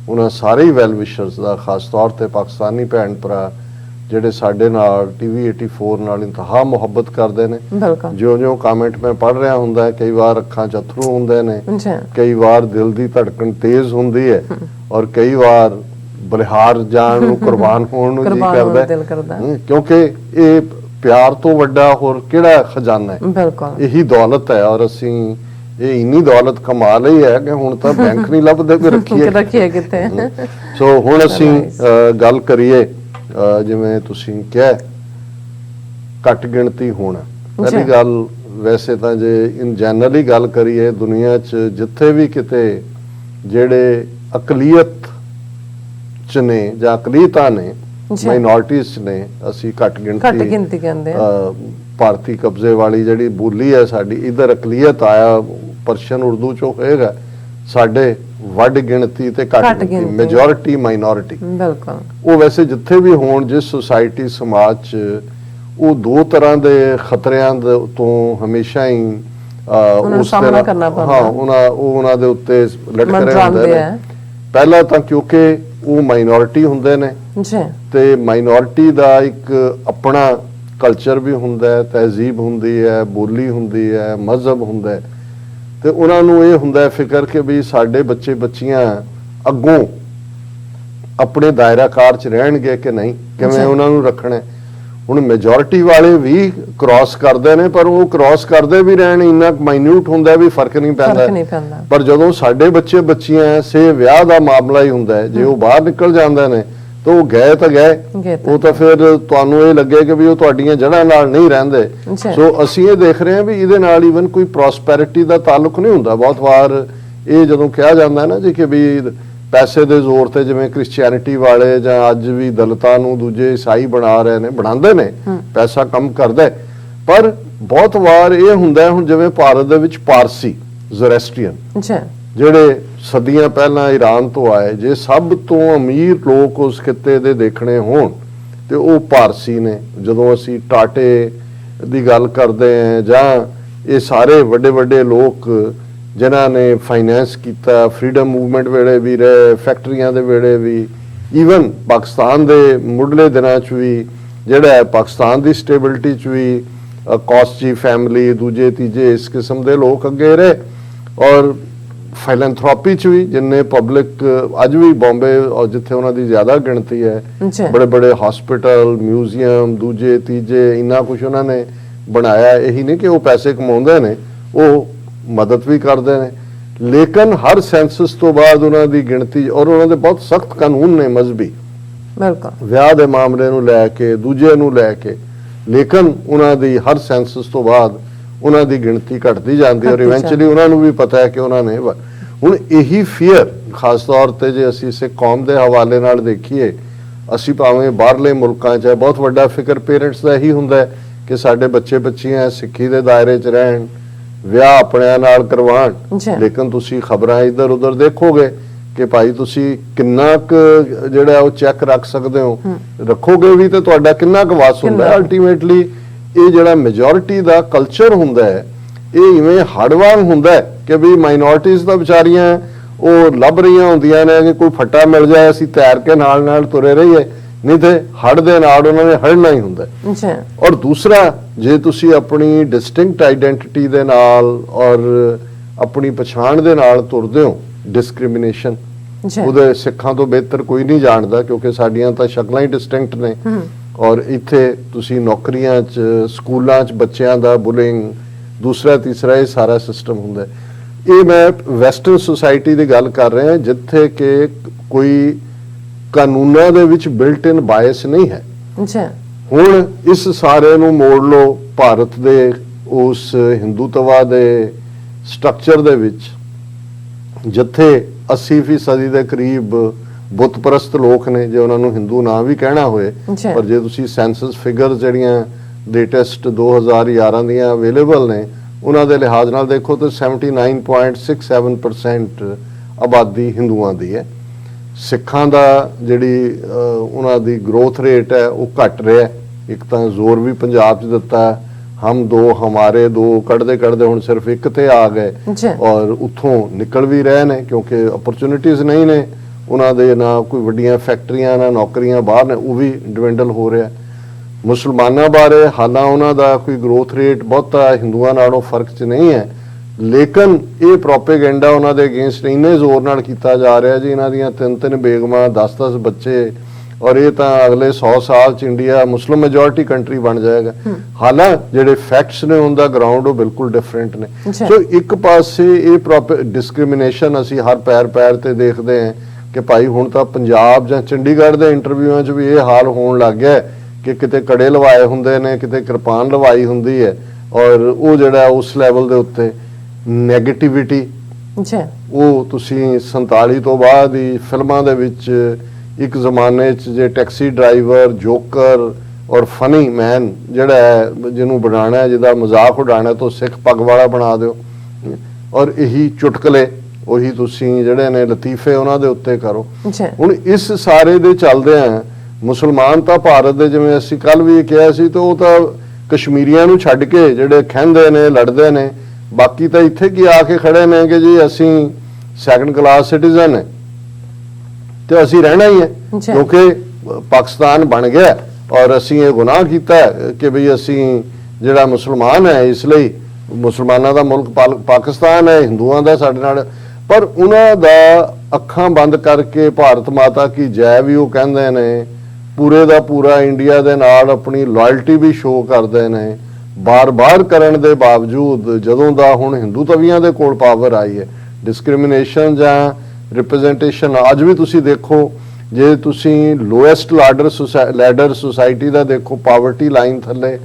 ਉਹਨਾਂ ਸਾਰੇ ਹੀ ਵੈਲ ਵਿਸ਼ਰਸ ਦਾ, ਖਾਸ ਤੌਰ ਤੇ ਪਾਕਿਸਤਾਨੀ ਭੈਣ ਭਰਾ ਜਿਹੜੇ ਸਾਡੇ ਨਾਲ TV 84 ਨਾਲ ਇੰਤਹਾ ਮੁਹੱਬਤ ਕਰਦੇ ਨੇ, ਜਿਉਂ-ਜਿਉਂ ਕਮੈਂਟ ਮੈਂ ਪੜ੍ਹ ਰਿਹਾ ਹੁੰਦਾ ਹੈ, ਕਈ ਵਾਰ ਅੱਖਾਂ 'ਚ ਅਥਰੂ ਹੁੰਦੇ ਨੇ, ਕਈ ਵਾਰ ਦਿਲ ਦੀ ਧੜਕਣ ਤੇਜ਼ ਹੁੰਦੀ ਹੈ, ਔਰ ਕਈ ਵਾਰ ਬਲਿਹਾਰ ਜਾਣ ਨੂੰ ਕੁਰਬਾਨ ਹੋਣ ਨੂੰ ਜੀ ਕਰਦਾ, ਕਿਉਂਕਿ ਇਹ ਪਿਆਰ ਤੋਂ ਵੱਡਾ ਹੋਰ ਕਿਹੜਾ ਖਜ਼ਾਨਾ ਹੈ? ਇਹੀ ਦੌਲਤ ਹੈ। ਔਰ ਅਸੀਂ ਇਹ ਇੰਨੀ ਦੌਲਤ ਕਮਾ ਲਈ ਹੈ ਕਿ ਹੁਣ ਤਾਂ ਬੈਂਕ ਨਹੀਂ ਲੱਭਦੇ ਕਿ ਰੱਖੀਏ ਕਿੱਥੇ। ਸੋ ਹੁਣ ਅਸੀਂ ਗੱਲ ਕਰੀਏ ਜਿਵੇਂ ਤੁਸੀਂ ਕਿਹਾ ਘੱਟ ਗਿਣਤੀ ਹੋਣਾ, ਪਹਿਲੀ ਗੱਲ ਵੈਸੇ ਤਾਂ ਜੇ ਇਨ ਜਨਰਲੀ ਗੱਲ ਕਰੀਏ ਦੁਨੀਆ 'ਚ ਜਿੱਥੇ ਵੀ ਕਿਤੇ ਜਿਹੜੇ ਅਕਲੀਅਤ 'ਚ ਨੇ ਜਾਂ ਅਕਲੀਤਾਂ ਨੇ, ਮਾਈਨੋਰਟੀਜ਼ ਨੇ, ਅਸੀਂ ਘੱਟ ਗਿਣਤੀ ਕਹਿੰਦੇ ਆ। ਭਾਰਤੀ ਕਬਜ਼ੇ ਵਾਲੀ ਜਿਹੜੀ ਬੋਲੀ ਹੈ ਸਾਡੀ, ਇਧਰ ਅਕਲੀਅਤ ਆਇਆ ਪਰਸ਼ੀਅਨ ਉਰਦੂ 'ਚੋਂ ਹੋਏਗਾ, ਸਾਡੇ ਵੱਡ ਗਿਣਤੀ ਤੇ ਘੱਟ ਗਿਣਤੀ, ਮੈਜੋਰਿਟੀ ਮਾਈਨੋਰਿਟੀ। ਬਿਲਕੁਲ। ਉਹ ਵੈਸੇ ਜਿੱਥੇ ਵੀ ਹੋਣ, ਜਿਸ ਸੁਸਾਇਟੀ ਸਮਾਜ 'ਚ, ਉਹ ਦੋ ਤਰ੍ਹਾਂ ਦੇ ਖਤਰਿਆਂ ਤੋਂ ਹਮੇਸ਼ਾ ਹੀ ਉਸ ਤਰ੍ਹਾਂ ਉਹਨਾਂ ਦੇ ਉੱਤੇ ਲਟਕ ਰਹੇ ਹੁੰਦੇ ਨੇ। ਪਹਿਲਾਂ ਤਾਂ ਕਿਉਂਕਿ ਉਹ ਮਾਈਨੋਰਿਟੀ ਹੁੰਦੇ ਨੇ ਤੇ ਮਾਈਨੋਰਿਟੀ ਦਾ ਇੱਕ ਆਪਣਾ ਕਲਚਰ ਵੀ ਹੁੰਦਾ ਹੈ, ਤਹਿਜ਼ੀਬ ਹੁੰਦੀ ਹੈ, ਬੋਲੀ ਹੁੰਦੀ ਹੈ, ਮਜ਼ਹਬ ਹੁੰਦਾ ਹੈ, ਤੇ ਉਹਨਾਂ ਨੂੰ ਇਹ ਹੁੰਦਾ ਫਿਕਰ ਕਿ ਵੀ ਸਾਡੇ ਬੱਚੇ ਬੱਚੀਆਂ ਅੱਗੋਂ ਆਪਣੇ ਦਾਇਰਾਕਾਰ 'ਚ ਰਹਿਣਗੇ ਕਿ ਨਹੀਂ, ਕਿਵੇਂ ਉਹਨਾਂ ਨੂੰ ਰੱਖਣਾ। ਹੁਣ ਮੈਜੋਰਿਟੀ ਵਾਲੇ ਵੀ ਕ੍ਰਾਸ ਕਰਦੇ ਨੇ, ਪਰ ਉਹ ਕ੍ਰਾਸ ਕਰਦੇ ਵੀ ਰਹਿਣ, ਇੰਨਾ ਮਾਈਨਿਊਟ ਹੁੰਦਾ ਵੀ ਫਰਕ ਨਹੀਂ ਪੈਂਦਾ। ਪਰ ਜਦੋਂ ਸਾਡੇ ਬੱਚੇ ਬੱਚੀਆਂ ਸੇ ਵਿਆਹ ਦਾ ਮਾਮਲਾ ਹੀ ਹੁੰਦਾ ਹੈ, ਜੇ ਉਹ ਬਾਹਰ ਨਿਕਲ ਜਾਂਦੇ ਨੇ ਤਾਂ ਉਹ ਗਏ ਤਾਂ ਗਏ, ਉਹ ਤਾਂ ਫਿਰ ਤੁਹਾਨੂੰ ਇਹ ਲੱਗੇ ਕਿ ਵੀ ਉਹ ਤੁਹਾਡੀਆਂ ਜੜ੍ਹਾਂ ਨਾਲ ਨਹੀਂ ਰਹਿੰਦੇ। ਸੋ ਅਸੀਂ ਇਹ ਦੇਖ ਰਹੇ ਹਾਂ ਵੀ ਇਹਦੇ ਨਾਲ ਈਵਨ ਕੋਈ ਪ੍ਰੋਸਪੈਰਿਟੀ ਦਾ ਤਾਲੁਕ ਨਹੀਂ ਹੁੰਦਾ। ਬਹੁਤ ਵਾਰ ਇਹ ਜਦੋਂ ਕਿਹਾ ਜਾਂਦਾ ਨਾ ਜੀ ਕਿ ਵੀ ਪੈਸੇ ਦੇ ਜ਼ੋਰ ਤੇ, ਜਿਵੇਂ ਕ੍ਰਿਸਚੀਅਨਿਟੀ ਵਾਲੇ ਜਾਂ ਅੱਜ ਵੀ ਦਲਿਤਾਂ ਨੂੰ ਦੂਜੇ ਈਸਾਈ ਬਣਾ ਰਹੇ ਨੇ, ਬਣਾਉਂਦੇ ਨੇ, ਪੈਸਾ ਕੰਮ ਕਰਦਾ, ਪਰ ਬਹੁਤ ਵਾਰ ਇਹ ਹੁੰਦਾ ਹੁਣ ਜਿਵੇਂ ਭਾਰਤ ਦੇ ਵਿੱਚ ਪਾਰਸੀ ਜ਼ੋਰੈਸਟਰੀਅਨ ਜਿਹੜੇ ਸਦੀਆਂ ਪਹਿਲਾਂ ਈਰਾਨ ਤੋਂ ਆਏ, ਜੇ ਸਭ ਤੋਂ ਅਮੀਰ ਲੋਕ ਉਸ ਖਿੱਤੇ ਦੇ ਦੇਖਣੇ ਹੋਣ ਤੇ ਉਹ ਪਾਰਸੀ ਨੇ। ਜਦੋਂ ਅਸੀਂ ਟਾਟੇ ਦੀ ਗੱਲ ਕਰਦੇ ਹਾਂ ਜਾਂ ਇਹ ਸਾਰੇ ਵੱਡੇ ਵੱਡੇ ਲੋਕ ਜਿਨ੍ਹਾਂ ਨੇ ਫਾਈਨੈਂਸ ਕੀਤਾ, ਫਰੀडम ਮੂਵਮੈਂਟ ਵੇਲੇ ਵੀ ਰਹੇ, ਫੈਕਟਰੀਆਂ ਦੇ ਵੇਲੇ ਵੀ, ਈਵਨ ਪਾਕਿਸਤਾਨ ਦੇ ਮੁੱਢਲੇ ਦਿਨਾਂ 'ਚ ਵੀ ਜਿਹੜਾ ਹੈ ਪਾਕਿਸਤਾਨ ਦੀ ਸਟੇਬਿਲਿਟੀ 'ਚ ਵੀ ਕੌਸਜੀ ਫੈਮਿਲੀ, ਦੂਜੇ ਤੀਜੇ ਇਸ ਕਿਸਮ ਦੇ ਲੋਕ ਅੱਗੇ ਰਹੇ। ਔਰ ਫਿਲੈਂਥਰੋਪੀ 'ਚ ਵੀ ਜਿੰਨੇ ਪਬਲਿਕ ਅੱਜ ਵੀ ਬੰਬੇ ਔਰ ਜਿੱਥੇ ਉਹਨਾਂ ਦੀ ਜ਼ਿਆਦਾ ਗਿਣਤੀ ਹੈ, ਬੜੇ ਬੜੇ ਹਸਪੀਟਲ, ਮਿਊਜ਼ੀਅਮ, ਦੂਜੇ ਤੀਜੇ, ਇੰਨਾ ਕੁਝ ਉਹਨਾਂ ਨੇ ਬਣਾਇਆ। ਇਹੀ ਨਹੀਂ ਕਿ ਉਹ ਪੈਸੇ ਕਮਾਉਂਦੇ ਨੇ, ਉਹ ਮਦਦ ਵੀ ਕਰਦੇ ਨੇ, ਲੇਕਿਨ ਹਰ ਸੈਂਸਸ ਤੋਂ ਬਾਅਦ ਉਹਨਾਂ ਦੀ ਗਿਣਤੀ, ਔਰ ਉਹਨਾਂ ਦੇ ਬਹੁਤ ਸਖਤ ਕਾਨੂੰਨ ਨੇ ਮਜ਼ਹਬੀ, ਵਿਆਹ ਦੇ ਮਾਮਲੇ ਨੂੰ ਲੈ ਕੇ, ਦੂਜੇ ਨੂੰ ਲੈ ਕੇ, ਲੇਕਿਨ ਉਹਨਾਂ ਦੀ ਹਰ ਸੈਂਸਸ ਤੋਂ ਬਾਅਦ ਉਹਨਾਂ ਦੀ ਗਿਣਤੀ ਘਟਦੀ ਜਾਂਦੀ ਔਰ ਇਵੈਂਚੁਅਲੀ ਉਹਨਾਂ ਨੂੰ ਵੀ ਪਤਾ ਹੈ ਕਿ ਉਹਨਾਂ ਨੇ। ਹੁਣ ਇਹੀ ਫੀਅਰ ਖਾਸ ਤੌਰ ਤੇ ਜੇ ਅਸੀਂ ਸਿੱਖ ਕੌਮ ਦੇ ਹਵਾਲੇ ਨਾਲ ਦੇਖੀਏ, ਅਸੀਂ ਭਾਵੇਂ ਬਾਹਰਲੇ ਮੁਲਕਾਂ 'ਚ, ਬਹੁਤ ਵੱਡਾ ਫਿਕਰ ਪੇਰੈਂਟਸ ਦਾ ਇਹੀ ਹੁੰਦਾ ਕਿ ਸਾਡੇ ਬੱਚੇ ਬੱਚੀਆਂ ਸਿੱਖੀ ਦੇ ਦਾਇਰੇ 'ਚ ਰਹਿਣ, ਵਿਆਹ ਆਪਣਿਆਂ ਨਾਲ ਕਰਵਾਉਣ, ਲੇਕਿਨ ਤੁਸੀਂ ਖਬਰਾਂ ਇੱਧਰ ਉੱਧਰ ਦੇਖੋਗੇ ਕਿ ਭਾਈ ਤੁਸੀਂ ਕਿੰਨਾ ਕੁ ਜਿਹੜਾ ਉਹ ਚੈੱਕ ਰੱਖ ਸਕਦੇ ਹੋ, ਰੱਖੋਗੇ ਵੀ ਤੇ ਤੁਹਾਡਾ ਕਿੰਨਾ ਕੁ ਵਾਸ ਹੁੰਦਾ। ਅਲਟੀਮੇਟਲੀ ਇਹ ਜਿਹੜਾ ਮੈਜੋਰਿਟੀ ਦਾ ਕਲਚਰ ਹੁੰਦਾ ਹੈ, ਇਹ ਇਵੇਂ ਹੜਵਾਂਗ ਹੁੰਦਾ ਹੈ ਕਿ ਵੀ ਮਾਈਨੋਰਟੀਜ਼ ਦਾ ਵਿਚਾਰੀਆਂ ਉਹ ਲੱਭ ਰਹੀਆਂ ਹੁੰਦੀਆਂ ਨੇ ਕਿ ਕੋਈ ਫੱਟਾ ਮਿਲ ਜਾਏ, ਅਸੀਂ ਤੈਰ ਕੇ ਨਾਲ ਨਾਲ ਤੁਰੇ ਰਹੀਏ, ਨਹੀਂ ਤੇ ਹੜ ਦੇ ਨਾਲ ਉਹਨਾਂ ਨੇ ਹੜਨਾ ਹੀ ਹੁੰਦਾ। ਔਰ ਦੂਸਰਾ, ਜੇ ਤੁਸੀਂ ਆਪਣੀ ਡਿਸਟਿੰਕਟ ਆਈਡੈਂਟੀਟੀ ਦੇ ਨਾਲ ਔਰ ਆਪਣੀ ਪਛਾਣ ਦੇ ਨਾਲ ਤੁਰਦੇ ਹੋ, ਡਿਸਕ੍ਰਿਮੀਨੇਸ਼ਨ ਉਹਦੇ ਸਿੱਖਾਂ ਤੋਂ ਬਿਹਤਰ ਕੋਈ ਨਹੀਂ ਜਾਣਦਾ, ਕਿਉਂਕਿ ਸਾਡੀਆਂ ਤਾਂ ਸ਼ਕਲਾਂ ਹੀ ਡਿਸਟਿੰਕਟ ਨੇ। ਔਰ ਇੱਥੇ ਤੁਸੀਂ ਨੌਕਰੀਆਂ 'ਚ, ਸਕੂਲਾਂ 'ਚ ਬੱਚਿਆਂ ਦਾ ਬੁਲਿੰਗ, ਦੂਸਰਾ ਤੀਸਰਾ, ਇਹ ਸਾਰਾ ਸਿਸਟਮ ਹੁੰਦਾ। ਇਹ ਮੈਂ ਵੈਸਟਰਨ ਸੁਸਾਇਟੀ ਦੀ ਗੱਲ ਕਰ ਰਿਹਾ, ਜਿੱਥੇ ਕਿ ਕੋਈ ਕਾਨੂੰਨਾਂ ਦੇ ਵਿੱਚ ਬਿਲਟ ਇਨ ਬਾਇਸ ਨਹੀਂ ਹੈ। ਹੁਣ ਇਸ ਸਾਰੇ ਨੂੰ ਮੋੜ ਲਓ ਭਾਰਤ ਦੇ ਉਸ ਹਿੰਦੂਤਵਾ ਦੇ ਸਟਰਕਚਰ ਦੇ ਵਿੱਚ, ਜਿੱਥੇ 80% ਦੇ ਕਰੀਬ ਬੁੱਤ ਪ੍ਰਸਤ ਲੋਕ ਨੇ, ਜੇ ਉਹਨਾਂ ਨੂੰ ਹਿੰਦੂ ਨਾ ਵੀ ਕਹਿਣਾ ਹੋਏ, ਪਰ ਜੇ ਤੁਸੀਂ ਸੈਂਸਸ ਫਿਗਰ ਜਿਹੜੀਆਂ ਲੇਟੈਸਟ 2011 ਦੀਆਂ ਅਵੇਲੇਬਲ ਨੇ ਉਹਨਾਂ ਦੇ ਲਿਹਾਜ਼ ਨਾਲ ਦੇਖੋ ਤਾਂ 79.67% ਆਬਾਦੀ ਹਿੰਦੂਆਂ ਦੀ ਹੈ। ਸਿੱਖਾਂ ਦਾ ਜਿਹੜੀ ਉਹਨਾਂ ਦੀ ਗਰੋਥ ਰੇਟ ਹੈ ਉਹ ਘਟ ਰਿਹਾ। ਇੱਕ ਤਾਂ ਜ਼ੋਰ ਵੀ ਪੰਜਾਬ 'ਚ ਦਿੱਤਾ, ਹਮ ਦੋ ਹਮਾਰੇ ਦੋ ਕੱਢਦੇ ਕੱਢਦੇ ਹੁਣ ਸਿਰਫ ਇੱਕ ਤੇ ਆ ਗਏ, ਔਰ ਉੱਥੋਂ ਨਿਕਲ ਵੀ ਰਹੇ ਨੇ ਕਿਉਂਕਿ ਅਪਰਚੁਨਿਟੀਜ਼ ਨਹੀਂ ਨੇ ਉਹਨਾਂ ਦੇ, ਨਾ ਕੋਈ ਵੱਡੀਆਂ ਫੈਕਟਰੀਆਂ, ਨਾ ਨੌਕਰੀਆਂ ਬਾਹਰ ਨੇ, ਉਹ ਵੀ ਡਿਵੈਂਡਲ ਹੋ ਰਿਹਾ। ਮੁਸਲਮਾਨਾਂ ਬਾਰੇ ਹਾਲਾਂ ਉਹਨਾਂ ਦਾ ਕੋਈ ਗਰੋਥ ਰੇਟ ਬਹੁਤਾ ਹਿੰਦੂਆਂ ਨਾਲੋਂ ਫਰਕ 'ਚ ਨਹੀਂ ਹੈ, ਲੇਕਿਨ ਇਹ ਪ੍ਰੋਪੇਗੈਂਡਾ ਉਹਨਾਂ ਦੇ ਅਗੇਂਸਟ ਇੰਨੇ ਜ਼ੋਰ ਨਾਲ ਕੀਤਾ ਜਾ ਰਿਹਾ ਜੀ, ਇਹਨਾਂ ਦੀਆਂ 3-3 ਬੇਗਮਾਂ, 10-10 ਬੱਚੇ, ਔਰ ਇਹ ਤਾਂ ਅਗਲੇ 100 ਸਾਲ 'ਚ ਇੰਡੀਆ ਮੁਸਲਿਮ ਮੈਜੋਰਿਟੀ ਕੰਟਰੀ ਬਣ ਜਾਏਗਾ। ਹਾਲਾਂ ਜਿਹੜੇ ਫੈਕਟਸ ਨੇ ਉਹਦਾ ਗਰਾਊਂਡ ਉਹ ਬਿਲਕੁਲ ਡਿਫਰੈਂਟ ਨੇ। ਸੋ ਇੱਕ ਪਾਸੇ ਇਹ ਪ੍ਰੋਪਰ ਡਿਸਕ੍ਰਿਮੀਨੇਸ਼ਨ ਅਸੀਂ ਹਰ ਪੈਰ ਤੇ ਦੇਖਦੇ ਹਾਂ, ਕਿ ਭਾਈ ਹੁਣ ਤਾਂ ਪੰਜਾਬ ਜਾਂ ਚੰਡੀਗੜ੍ਹ ਦੇ ਇੰਟਰਵਿਊਆਂ 'ਚ ਵੀ ਇਹ ਹਾਲ ਹੋਣ ਲੱਗ ਗਿਆ ਕਿ ਕਿਤੇ ਕੜੇ ਲਵਾਏ ਹੁੰਦੇ ਨੇ, ਕਿਤੇ ਕਿਰਪਾਨ ਲਵਾਈ ਹੁੰਦੀ ਹੈ, ਔਰ ਉਹ ਜਿਹੜਾ ਉਸ ਲੈਵਲ ਦੇ ਉੱਤੇ ਨੈਗੇਟਿਵਿਟੀ ਉਹ ਤੁਸੀਂ 47 ਤੋਂ ਬਾਅਦ ਹੀ ਫਿਲਮਾਂ ਦੇ ਵਿੱਚ ਇੱਕ ਜ਼ਮਾਨੇ 'ਚ ਜੇ ਟੈਕਸੀ ਡਰਾਈਵਰ, ਜੋਕਰ ਔਰ ਫਨੀ ਮੈਨ ਜਿਹੜਾ ਹੈ ਜਿਹਨੂੰ ਬਣਾਉਣਾ, ਜਿਹਦਾ ਮਜ਼ਾਕ ਉਡਾਉਣਾ, ਤੋਂ ਸਿੱਖ ਪੱਗ ਵਾਲਾ ਬਣਾ ਦਿਓ, ਔਰ ਇਹੀ ਚੁਟਕਲੇ ਉਹੀ ਤੁਸੀਂ ਜਿਹੜੇ ਨੇ ਲਤੀਫੇ ਉਹਨਾਂ ਦੇ ਉੱਤੇ ਕਰੋ। ਹੁਣ ਇਸ ਸਾਰੇ ਦੇ ਚੱਲਦੇ ਆ ਮੁਸਲਮਾਨ ਤਾਂ ਭਾਰਤ ਦੇ, ਜਿਵੇਂ ਅਸੀਂ ਕੱਲ ਵੀ ਕਿਹਾ ਸੀ, ਤਾਂ ਉਹ ਤਾਂ ਕਸ਼ਮੀਰੀਆਂ ਨੂੰ ਛੱਡ ਕੇ ਜਿਹੜੇ ਖਹਿੰਦੇ ਨੇ, ਲੜਦੇ ਨੇ, ਬਾਕੀ ਤਾਂ ਇੱਥੇ ਕੀ ਆ ਕੇ ਖੜੇ ਨੇ ਕਿ ਜੀ ਅਸੀਂ ਸੈਕੰਡ ਕਲਾਸ ਸਿਟੀਜ਼ਨ ਹੈ ਤੇ ਅਸੀਂ ਰਹਿਣਾ ਹੀ ਹੈ ਕਿਉਂਕਿ ਪਾਕਿਸਤਾਨ ਬਣ ਗਿਆ ਔਰ ਅਸੀਂ ਇਹ ਗੁਨਾਹ ਕੀਤਾ ਕਿ ਵੀ ਅਸੀਂ ਜਿਹੜਾ ਮੁਸਲਮਾਨ ਹੈ, ਇਸ ਲਈ ਮੁਸਲਮਾਨਾਂ ਦਾ ਮੁਲਕ ਪਾਕਿਸਤਾਨ ਹੈ, ਹਿੰਦੂਆਂ ਦਾ ਸਾਡੇ ਨਾਲ। ਪਰ ਉਹਨਾਂ ਦਾ ਅੱਖਾਂ ਬੰਦ ਕਰਕੇ ਭਾਰਤ ਮਾਤਾ ਕੀ ਜੈ ਵੀ ਉਹ ਕਹਿੰਦੇ ਨੇ, ਪੂਰੇ ਦਾ ਪੂਰਾ ਇੰਡੀਆ ਦੇ ਨਾਲ ਆਪਣੀ ਲਾਇਲਟੀ ਵੀ ਸ਼ੋਅ ਕਰਦੇ ਨੇ, ਬਾਰ-ਬਾਰ ਕਰਨ ਦੇ ਬਾਵਜੂਦ। ਜਦੋਂ ਦਾ ਹੁਣ ਹਿੰਦੂ ਤਵੀਆਂ ਦੇ ਕੋਲ ਪਾਵਰ ਆਈ ਹੈ, ਡਿਸਕ੍ਰਿਮੀਨੇਸ਼ਨ ਜਾਂ ਰਿਪਰੈਜ਼ੈਂਟੇਸ਼ਨ ਅੱਜ ਵੀ ਤੁਸੀਂ ਦੇਖੋ, ਜੇ ਤੁਸੀਂ ਲੋਐਸਟ ਲੈਡਰ ਸੁਸਾਇਟੀ ਦਾ ਦੇਖੋ, ਪਾਵਰਟੀ ਲਾਈਨ ਥੱਲੇ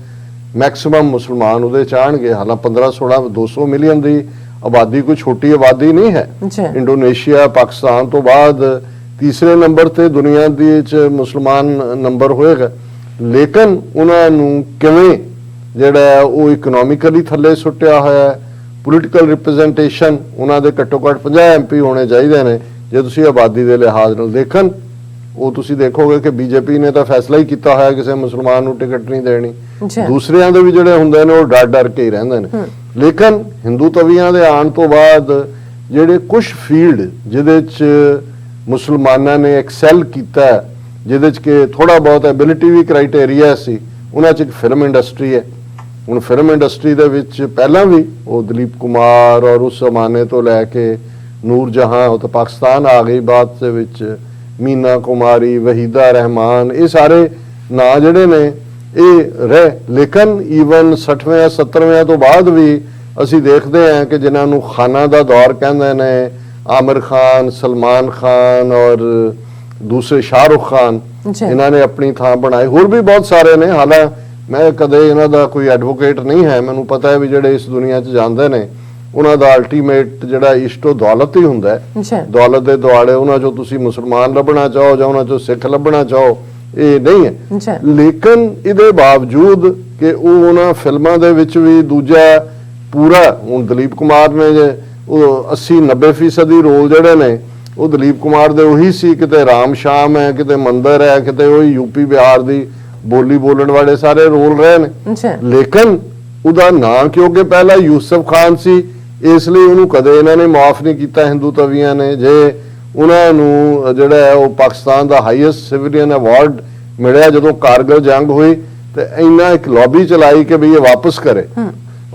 ਮੈਕਸਿਮਮ ਮੁਸਲਮਾਨ ਉਹਦੇ ਚਾਹਣਗੇ। ਹਾਲਾਂ 15-16 200 ਮਿਲੀਅਨ ਦੀ ਆਬਾਦੀ ਕੋਈ ਛੋਟੀ ਆਬਾਦੀ ਨਹੀਂ ਹੈ। ਇੰਡੋਨੇਸ਼ੀਆ ਪਾਕਿਸਤਾਨ ਤੋਂ ਬਾਅਦ ਤੀਸਰੇ ਨੰਬਰ ਤੇ ਦੁਨੀਆ ਦੀ ਚ ਮੁਸਲਮਾਨ ਨੰਬਰ ਹੋਏਗਾ, ਲੇਕਿਨ ਉਹਨਾਂ ਨੂੰ ਕਿਵੇਂ ਜਿਹੜਾ ਉਹ ਇਕਨੋਮਿਕਲੀ ਥੱਲੇ ਸੁੱਟਿਆ ਹੋਇਆ ਹੈ। ਪੋਲੀਟੀਕਲ ਰਿਪਰੈਜ਼ੈਂਟੇਸ਼ਨ ਉਹਨਾਂ ਦੇ ਘੱਟੋ ਘੱਟ 50 MP ਹੋਣੇ ਚਾਹੀਦੇ ਨੇ ਜੇ ਤੁਸੀਂ ਆਬਾਦੀ ਦੇ ਲਿਹਾਜ਼ ਨਾਲ ਦੇਖਣ। ਉਹ ਤੁਸੀਂ ਦੇਖੋਗੇ ਕਿ ਬੀਜੇਪੀ ਨੇ ਤਾਂ ਫੈਸਲਾ ਹੀ ਕੀਤਾ ਹੋਇਆ ਕਿਸੇ ਮੁਸਲਮਾਨ ਨੂੰ ਟਿਕਟ ਨਹੀਂ ਦੇਣੀ। ਦੂਸਰਿਆਂ ਦੇ ਵੀ ਜਿਹੜੇ ਹੁੰਦੇ ਨੇ ਉਹ ਡਰ ਕੇ ਹੀ ਰਹਿੰਦੇ ਨੇ। ਲੇਕਿਨ ਹਿੰਦੂ ਤਵੀਆਂ ਦੇ ਆਉਣ ਤੋਂ ਬਾਅਦ ਜਿਹੜੇ ਕੁਝ ਫੀਲਡ ਜਿਹਦੇ 'ਚ ਮੁਸਲਮਾਨਾਂ ਨੇ ਐਕਸੈਲ ਕੀਤਾ, ਜਿਹਦੇ 'ਚ ਕਿ ਥੋੜਾ ਬਹੁਤ ਐਬਿਲਿਟੀ ਵੀ ਕ੍ਰਾਈਟੇਰੀਆ ਸੀ, ਉਹਨਾਂ 'ਚ ਇੱਕ ਫਿਲਮ ਇੰਡਸਟਰੀ ਹੈ। ਹੁਣ ਫਿਲਮ ਇੰਡਸਟਰੀ ਦੇ ਵਿੱਚ ਪਹਿਲਾਂ ਵੀ ਉਹ ਦਲੀਪ ਕੁਮਾਰ ਔਰ ਉਸ ਜ਼ਮਾਨੇ ਤੋਂ ਲੈ ਕੇ ਨੂਰ ਜਹਾਂ, ਉਹ ਤਾਂ ਪਾਕਿਸਤਾਨ ਆ ਗਈ ਬਾਅਦ ਦੇ ਵਿੱਚ, ਮੀਨਾ ਕੁਮਾਰੀ, ਵਹੀਦਾ ਰਹਿਮਾਨ, ਇਹ ਸਾਰੇ ਨਾਂ ਜਿਹੜੇ ਨੇ ਇਹ ਰਹੇ। ਲੇਕਿਨ ਈਵਨ 60ਵੇਂ 70ਵੇਂ ਤੋਂ ਬਾਅਦ ਵੀ ਅਸੀਂ ਦੇਖਦੇ ਹਾਂ ਕਿ ਜਿਨ੍ਹਾਂ ਨੂੰ ਖਾਨਾਂ ਦਾ ਦੌਰ ਕਹਿੰਦੇ ਨੇ, ਆਮਿਰ ਖਾਨ, ਸਲਮਾਨ ਖਾਨ ਔਰ ਦੂਸਰੇ ਸ਼ਾਹਰੁਖ ਖਾਨ, ਇਹਨਾਂ ਨੇ ਆਪਣੀ ਥਾਂ ਬਣਾਈ। ਹੋਰ ਵੀ ਬਹੁਤ ਸਾਰੇ ਨੇ, ਹਾਲਾਂ ਮੈਂ ਕਦੇ ਇਹਨਾਂ ਦਾ ਕੋਈ ਐਡਵੋਕੇਟ ਨਹੀਂ ਹੈ, ਮੈਨੂੰ ਪਤਾ ਹੈ ਵੀ ਜਿਹੜੇ ਇਸ ਦੁਨੀਆ 'ਚ ਜਾਂਦੇ ਨੇ ਉਹਨਾਂ ਦਾ ਅਲਟੀਮੇਟ ਜਿਹੜਾ ਇਸ਼ਟੋ ਦੌਲਤ ਹੀ ਹੁੰਦਾ ਹੈ। ਦੌਲਤ ਦੇ ਦੁਆਲੇ ਉਹਨਾਂ 'ਚੋਂ ਤੁਸੀਂ ਮੁਸਲਮਾਨ ਲੱਭਣਾ ਚਾਹੋ ਜਾਂ ਉਹਨਾਂ 'ਚੋਂ ਸਿੱਖ ਲੱਭਣਾ ਚਾਹੋ, ਇਹ ਨਹੀਂ ਹੈ। ਲੇਕਿਨ ਇਹਦੇ ਬਾਵਜੂਦ ਕਿ ਉਹ ਉਹਨਾਂ ਫਿਲਮਾਂ ਦੇ ਵਿੱਚ ਵੀ ਦੂਜਾ ਪੂਰਾ, ਹੁਣ ਦਲੀਪ ਕੁਮਾਰ ਨੇ ਜੇ ਉਹ 80-90% ਰੋਲ ਜਿਹੜੇ ਨੇ ਉਹ ਦਲੀਪ ਕੁਮਾਰ ਦੇ ਉਹੀ ਸੀ, ਕਿਤੇ ਰਾਮ ਸ਼ਾਮ ਹੈ, ਕਿਤੇ ਮੰਦਰ ਹੈ, ਕਿਤੇ ਉਹੀ ਯੂਪੀ ਬਿਹਾਰ ਦੀ ਬੋਲੀ ਬੋਲਣ ਵਾਲੇ ਸਾਰੇ ਰੋਲ ਰਹੇ ਨੇ। ਲੇਕਿਨ ਉਹਦਾ ਨਾਂ ਕਿਉਂਕਿ ਪਹਿਲਾਂ ਯੂਸਫ ਖਾਨ ਸੀ, ਇਸ ਲਈ ਉਹਨੂੰ ਕਦੇ ਇਹਨਾਂ ਨੇ ਮਾਫ ਨਹੀਂ ਕੀਤਾ ਹਿੰਦੂ ਤਵੀਆਂ ਨੇ। ਜੇ ਉਹਨਾਂ ਨੂੰ ਜਿਹੜਾ ਹੈ ਉਹ ਪਾਕਿਸਤਾਨ ਦਾ ਹਾਈਐਸਟ ਸਿਵਿਲੀਅਨ ਅਵਾਰਡ ਮਿਲਿਆ ਜਦੋਂ ਕਾਰਗਿਲ ਜੰਗ ਹੋਈ, ਤੇ ਇੰਨਾ ਇੱਕ ਲੌਬੀ ਚਲਾਈ ਕਿ ਵੀ ਇਹ ਵਾਪਸ ਕਰੇ,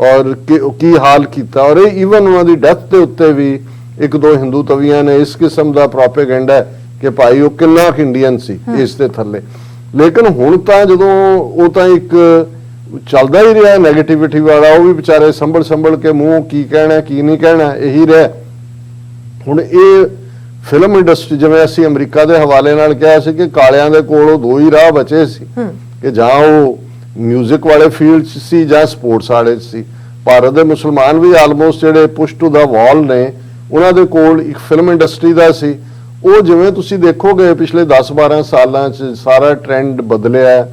ਔਰ ਕੀ ਹਾਲ ਕੀਤਾ। ਔਰ ਇਹ ਈਵਨ ਉਹਨਾਂ ਦੀ ਡੈਥ ਦੇ ਉੱਤੇ ਵੀ ਇੱਕ ਦੋ ਹਿੰਦੂ ਤਵੀਆਂ ਨੇ ਇਸ ਕਿਸਮ ਦਾ ਪ੍ਰੋਪੇਗੈਂਡਾ ਕਿ ਭਾਈ ਉਹ ਕਿੰਨਾ ਕੁ ਇੰਡੀਅਨ ਸੀ ਇਸ ਦੇ ਥੱਲੇ। ਲੇਕਿਨ ਹੁਣ ਤਾਂ ਜਦੋਂ ਉਹ ਤਾਂ ਇੱਕ ਚੱਲਦਾ ਹੀ ਰਿਹਾ ਨੈਗੇਟਿਵਿਟੀ ਵਾਲਾ, ਉਹ ਵੀ ਵਿਚਾਰੇ ਸੰਭਲ ਕੇ ਮੂੰਹ ਕੀ ਕਹਿਣਾ ਕੀ ਨਹੀਂ ਕਹਿਣਾ ਇਹੀ ਰਿਹਾ। ਹੁਣ ਇਹ ਫਿਲਮ ਇੰਡਸਟਰੀ, ਜਿਵੇਂ ਅਸੀਂ ਅਮਰੀਕਾ ਦੇ ਹਵਾਲੇ ਨਾਲ ਕਿਹਾ ਸੀ ਕਿ ਕਾਲਿਆਂ ਦੇ ਕੋਲ ਦੋ ਹੀ ਰਾਹ ਬਚੇ ਸੀ ਕਿ ਜਾਂ ਉਹ ਮਿਊਜ਼ਿਕ ਵਾਲੇ ਫੀਲਡ 'ਚ ਸੀ ਜਾਂ ਸਪੋਰਟਸ ਵਾਲੇ 'ਚ ਸੀ। ਭਾਰਤ ਦੇ ਮੁਸਲਮਾਨ ਵੀ ਆਲਮੋਸਟ ਜਿਹੜੇ ਪੁਸ਼ ਟੂ ਦਾ ਵਾਲ ਨੇ, ਉਹਨਾਂ ਦੇ ਕੋਲ ਇੱਕ ਫਿਲਮ ਇੰਡਸਟਰੀ ਦਾ ਸੀ। ਉਹ ਜਿਵੇਂ ਤੁਸੀਂ ਦੇਖੋਗੇ ਪਿਛਲੇ 10-12 ਸਾਲਾਂ 'ਚ ਸਾਰਾ ਟ੍ਰੈਂਡ ਬਦਲਿਆ,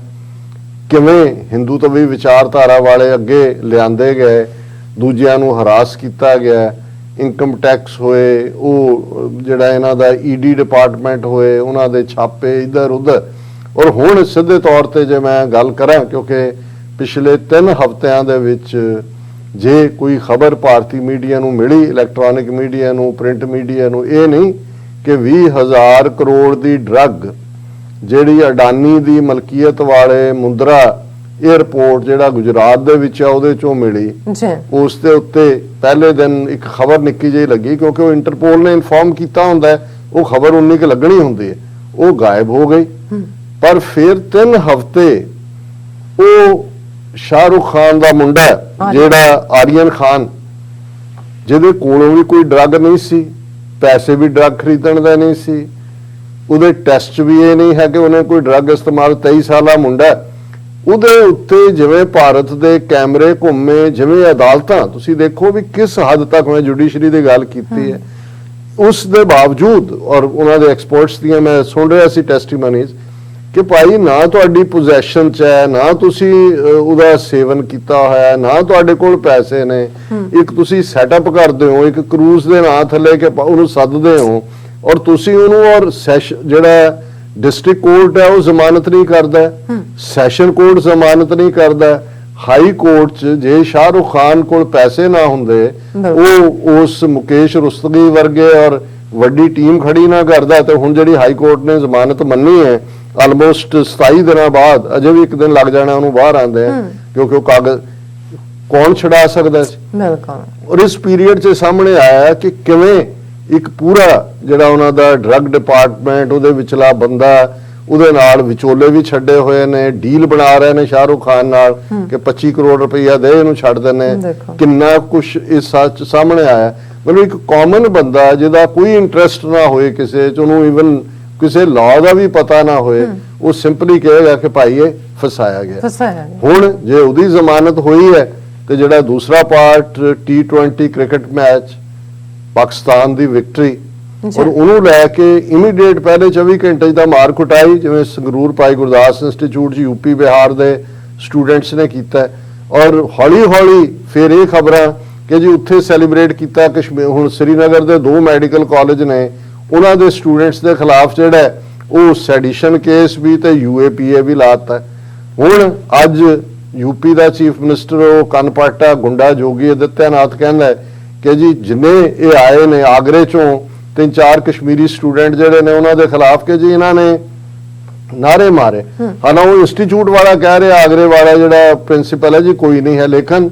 ਕਿਵੇਂ ਹਿੰਦੂ ਤਵੀ ਵਿਚਾਰਧਾਰਾ ਵਾਲੇ ਅੱਗੇ ਲਿਆਂਦੇ ਗਏ, ਦੂਜਿਆਂ ਨੂੰ ਹਰਾਸ ਕੀਤਾ ਗਿਆ, ਇਨਕਮ ਟੈਕਸ ਹੋਏ, ਉਹ ਜਿਹੜਾ ਇਹਨਾਂ ਦਾ ਈਡੀ ਡਿਪਾਰਟਮੈਂਟ ਹੋਏ, ਉਹਨਾਂ ਦੇ ਛਾਪੇ ਇੱਧਰ ਉੱਧਰ। ਔਰ ਹੁਣ ਸਿੱਧੇ ਤੌਰ ਤੇ ਜੇ ਮੈਂ ਗੱਲ ਕਰਾਂ, ਕਿਉਂਕਿ ਪਿਛਲੇ 3 ਹਫ਼ਤਿਆਂ ਦੇ ਵਿੱਚ ਜੇ ਕੋਈ ਖਬਰ ਭਾਰਤੀ ਮੀਡੀਆ ਨੂੰ ਮਿਲੀ, ਇਲੈਕਟ੍ਰੋਨਿਕ ਮੀਡੀਆ ਨੂੰ, ਪ੍ਰਿੰਟ ਮੀਡੀਆ ਨੂੰ, ਇਹ ਨਹੀਂ ਕਿ 20,000 ਕਰੋੜ ਦੀ ਡਰੱਗ ਜਿਹੜੀ ਅਡਾਨੀ ਦੀ ਮਲਕੀਅਤ ਵਾਲੇ ਮੁੰਦਰਾ 에ਅਰਪੋਰਟ ਜਿਹੜਾ ਗੁਜਰਾਤ ਦੇ ਵਿੱਚ ਆ ਉਹਦੇ ਚੋਂ ਮਿਲੀ, ਉਸ ਦੇ ਉੱਤੇ ਪਹਿਲੇ ਦਿਨ ਇੱਕ ਖਬਰ ਨਿੱਕੀ ਜਿਹੀ ਲੱਗੀ, ਕਿਉਂਕਿ ਉਹ ਇੰਟਰਪੋਲ ਨੇ ਇਨਫੋਰਮ ਕੀਤਾ ਹੁੰਦਾ, ਉਹ ਖਬਰ ਉਨੀ ਕੁ ਲੱਗਣੀ ਹੁੰਦੀ ਹੈ, ਉਹ ਗਾਇਬ ਹੋ ਗਈ। ਪਰ ਫਿਰ 3 ਹਫ਼ਤੇ ਉਹ ਸ਼ਾਹਰੁਖ ਖਾਨ ਦਾ ਮੁੰਡਾ ਜਿਹੜਾ ਆਰੀਅਨ ਖਾਨ, ਜਿਹਦੇ ਕੋਲੋਂ ਵੀ ਕੋਈ ਡਰੱਗ ਨਹੀਂ ਸੀ, ਪੈਸੇ ਵੀ ਡਰੱਗ ਖਰੀਦਣ ਦਾ ਨਹੀਂ ਸੀ, ਉਹਦੇ ਟੈਸਟ ਵੀ ਇਹ ਨਹੀਂ ਹੈ ਕਿ ਉਹਨੇ ਕੋਈ ਡਰੱਗ ਇਸਤੇਮਾਲ 23 ਸਾਲਾ ਮੁੰਡਾ ਉਹਦੇ ਉੱਤੇ ਜਿਵੇਂ ਭਾਰਤ ਦੇ ਕੈਮਰੇ ਘੁੰਮੇ, ਜਿਵੇਂ ਅਦਾਲਤਾਂ ਤੁਸੀਂ ਦੇਖੋ ਵੀ ਕਿਸ ਹੱਦ ਤੱਕ ਮੈਂ ਜੁਡੀਸ਼ਰੀ ਦੀ ਗੱਲ ਕੀਤੀ ਹੈ, ਉਸ ਦੇ ਬਾਵਜੂਦ ਔਰ ਉਹਨਾਂ ਦੇ ਐਕਸਪਰਟਸ ਦੀਆਂ ਮੈਂ ਸੁਣ ਰਿਹਾ ਸੀ ਟੈਸਟੀਮਨੀਜ਼ ਕਿ ਭਾਈ ਨਾ ਤੁਹਾਡੀ ਪੋਜੈਸ਼ਨ 'ਚ ਹੈ, ਨਾ ਤੁਸੀਂ ਉਹਦਾ ਸੇਵਨ ਕੀਤਾ ਹੋਇਆ, ਨਾ ਤੁਹਾਡੇ ਕੋਲ ਪੈਸੇ ਨੇ, ਇੱਕ ਤੁਸੀਂ ਸੈਟਅਪ ਕਰਦੇ ਹੋ, ਇੱਕ ਕਰੂਜ਼ ਦੇ ਨਾਂ ਥੱਲੇ ਕਿ ਉਹਨੂੰ ਸੱਦਦੇ ਹੋ ਔਰ ਤੁਸੀਂ ਉਹਨੂੰ ਔਰ ਜਿਹੜਾ ਡਿਸਟ੍ਰਿਕਟ ਕੋਰਟ ਹੈ ਉਹ ਜ਼ਮਾਨਤ ਨਹੀਂ ਕਰਦਾ, ਸੈਸ਼ਨ ਕੋਰਟ ਜ਼ਮਾਨਤ ਨਹੀਂ ਕਰਦਾ, ਹਾਈ ਕੋਰਟ 'ਚ ਜੇ ਸ਼ਾਹਰੁਖ ਖਾਨ ਕੋਲ ਪੈਸੇ ਨਾ ਹੁੰਦੇ ਉਹ ਉਸ ਮੁਕੇਸ਼ ਰੁਸਤਗੀ ਵਰਗੇ ਔਰ ਵੱਡੀ ਟੀਮ ਖੜੀ ਨਾ ਕਰਦਾ ਤੇ ਹੁਣ ਜਿਹੜੀ ਹਾਈ ਕੋਰਟ ਨੇ ਜ਼ਮਾਨਤ ਮੰਨੀ ਹੈ ਆਲਮੋਸਟ 27 ਦਿਨਾਂ ਬਾਅਦ, ਅਜੇ ਵੀ ਇੱਕ ਦਿਨ ਲੱਗ ਜਾਣਾ ਉਹਨੂੰ ਬਾਹਰ ਆਉਂਦੇ ਆ ਕਿਉਂਕਿ ਉਹ ਕਾਗਜ਼ ਕੌਣ ਛੁਡਾ ਸਕਦਾ ਸੀ। ਬਿਲਕੁਲ। ਔਰ ਇਸ ਪੀਰੀਅਡ 'ਚ ਸਾਹਮਣੇ ਆਇਆ ਕਿ ਕਿਵੇਂ ਇੱਕ ਪੂਰਾ ਜਿਹੜਾ ਉਹਨਾਂ ਦਾ ਡਰੱਗ ਡਿਪਾਰਟਮੈਂਟ ਉਹਦੇ ਵਿਚਲਾ ਬੰਦਾ ਉਹਦੇ ਨਾਲ ਵਿਚੋਲੇ ਵੀ ਛੱਡੇ ਹੋਏ ਨੇ, ਡੀਲ ਬਣਾ ਰਹੇ ਨੇ ਸ਼ਾਹਰੁਖ ਖਾਨ ਨਾਲ ਕਿ 25 ਕਰੋੜ ਰੁਪਈਆ ਦੇ ਇਹਨੂੰ ਛੱਡ ਦਿੰਨੇ, ਕਿੰਨਾ ਕੁਝ ਇਸ ਸੱਚ ਸਾਹਮਣੇ ਆਇਆ। ਮਤਲਬ ਇੱਕ ਕਾਮਨ ਬੰਦਾ ਜਿਹਦਾ ਕੋਈ ਇੰਟਰਸਟ ਨਾ ਹੋਏ ਕਿਸੇ 'ਚ, ਉਹਨੂੰ ਈਵਨ ਕਿਸੇ ਲਾਅ ਦਾ ਵੀ ਪਤਾ ਨਾ ਹੋਏ, ਉਹ ਸਿੰਪਲੀ ਕਹੇਗਾ ਕਿ ਭਾਈ ਇਹ ਫਸਾਇਆ ਗਿਆ। ਹੁਣ ਜੇ ਉਹਦੀ ਜ਼ਮਾਨਤ ਹੋਈ ਹੈ ਤੇ ਜਿਹੜਾ ਦੂਸਰਾ part T20 cricket match Pakistan ਦੀ ਵਿਕਟਰੀ ਔਰ ਉਹਨੂੰ ਲੈ ਕੇ ਇਮੀਡੀਏਟ ਪਹਿਲੇ 24 ਘੰਟੇ ਦਾ ਮਾਰ ਕੁਟਾਈ ਜਿਵੇਂ ਸੰਗਰੂਰ ਭਾਈ ਗੁਰਦਾਸ ਇੰਸਟੀਚਿਊਟ 'ਚ ਯੂਪੀ ਬਿਹਾਰ ਦੇ ਸਟੂਡੈਂਟਸ ਨੇ ਕੀਤਾ ਔਰ ਹੌਲੀ ਹੌਲੀ ਫਿਰ ਇਹ ਖਬਰਾਂ ਕਿ ਜੀ ਉੱਥੇ ਸੈਲੀਬ੍ਰੇਟ ਕੀਤਾ ਕਸ਼ਮੀਰ। ਹੁਣ ਸ੍ਰੀਨਗਰ ਦੇ 2 ਮੈਡੀਕਲ ਕਾਲਜ ਨੇ, ਉਹਨਾਂ ਦੇ ਸਟੂਡੈਂਟਸ ਦੇ ਖਿਲਾਫ ਜਿਹੜਾ ਉਹ ਸੈਡੀਸ਼ਨ ਕੇਸ ਵੀ ਤੇ UAPA ਵੀ ਲਾਤਾ। ਹੁਣ ਅੱਜ ਯੂਪੀ ਦਾ ਚੀਫ ਮਿਨਿਸਟਰ ਉਹ ਕਨਪਾਟਾ ਗੁੰਡਾ ਜੋਗੀ ਆਦਿੱਤਿਆਨਾਥ ਕਹਿੰਦਾ ਕਿ ਜੀ ਜਿੰਨੇ ਇਹ ਆਏ ਨੇ ਆਗਰੇ ਚੋਂ 3-4 ਕਸ਼ਮੀਰੀ ਸਟੂਡੈਂਟ ਜਿਹੜੇ ਨੇ ਉਹਨਾਂ ਦੇ ਖਿਲਾਫ ਕਿ ਜੀ ਇਹਨਾਂ ਨੇ ਨਾਰੇ ਮਾਰੇ। ਹਾਲਾਂ ਉਹ ਇੰਸਟੀਚਿਊਟ ਵਾਲਾ ਕਹਿ ਰਿਹਾ, ਆਗਰੇ ਵਾਲਾ ਜਿਹੜਾ ਪ੍ਰਿੰਸੀਪਲ ਹੈ ਜੀ ਕੋਈ ਨਹੀਂ ਹੈ, ਲੇਕਿਨ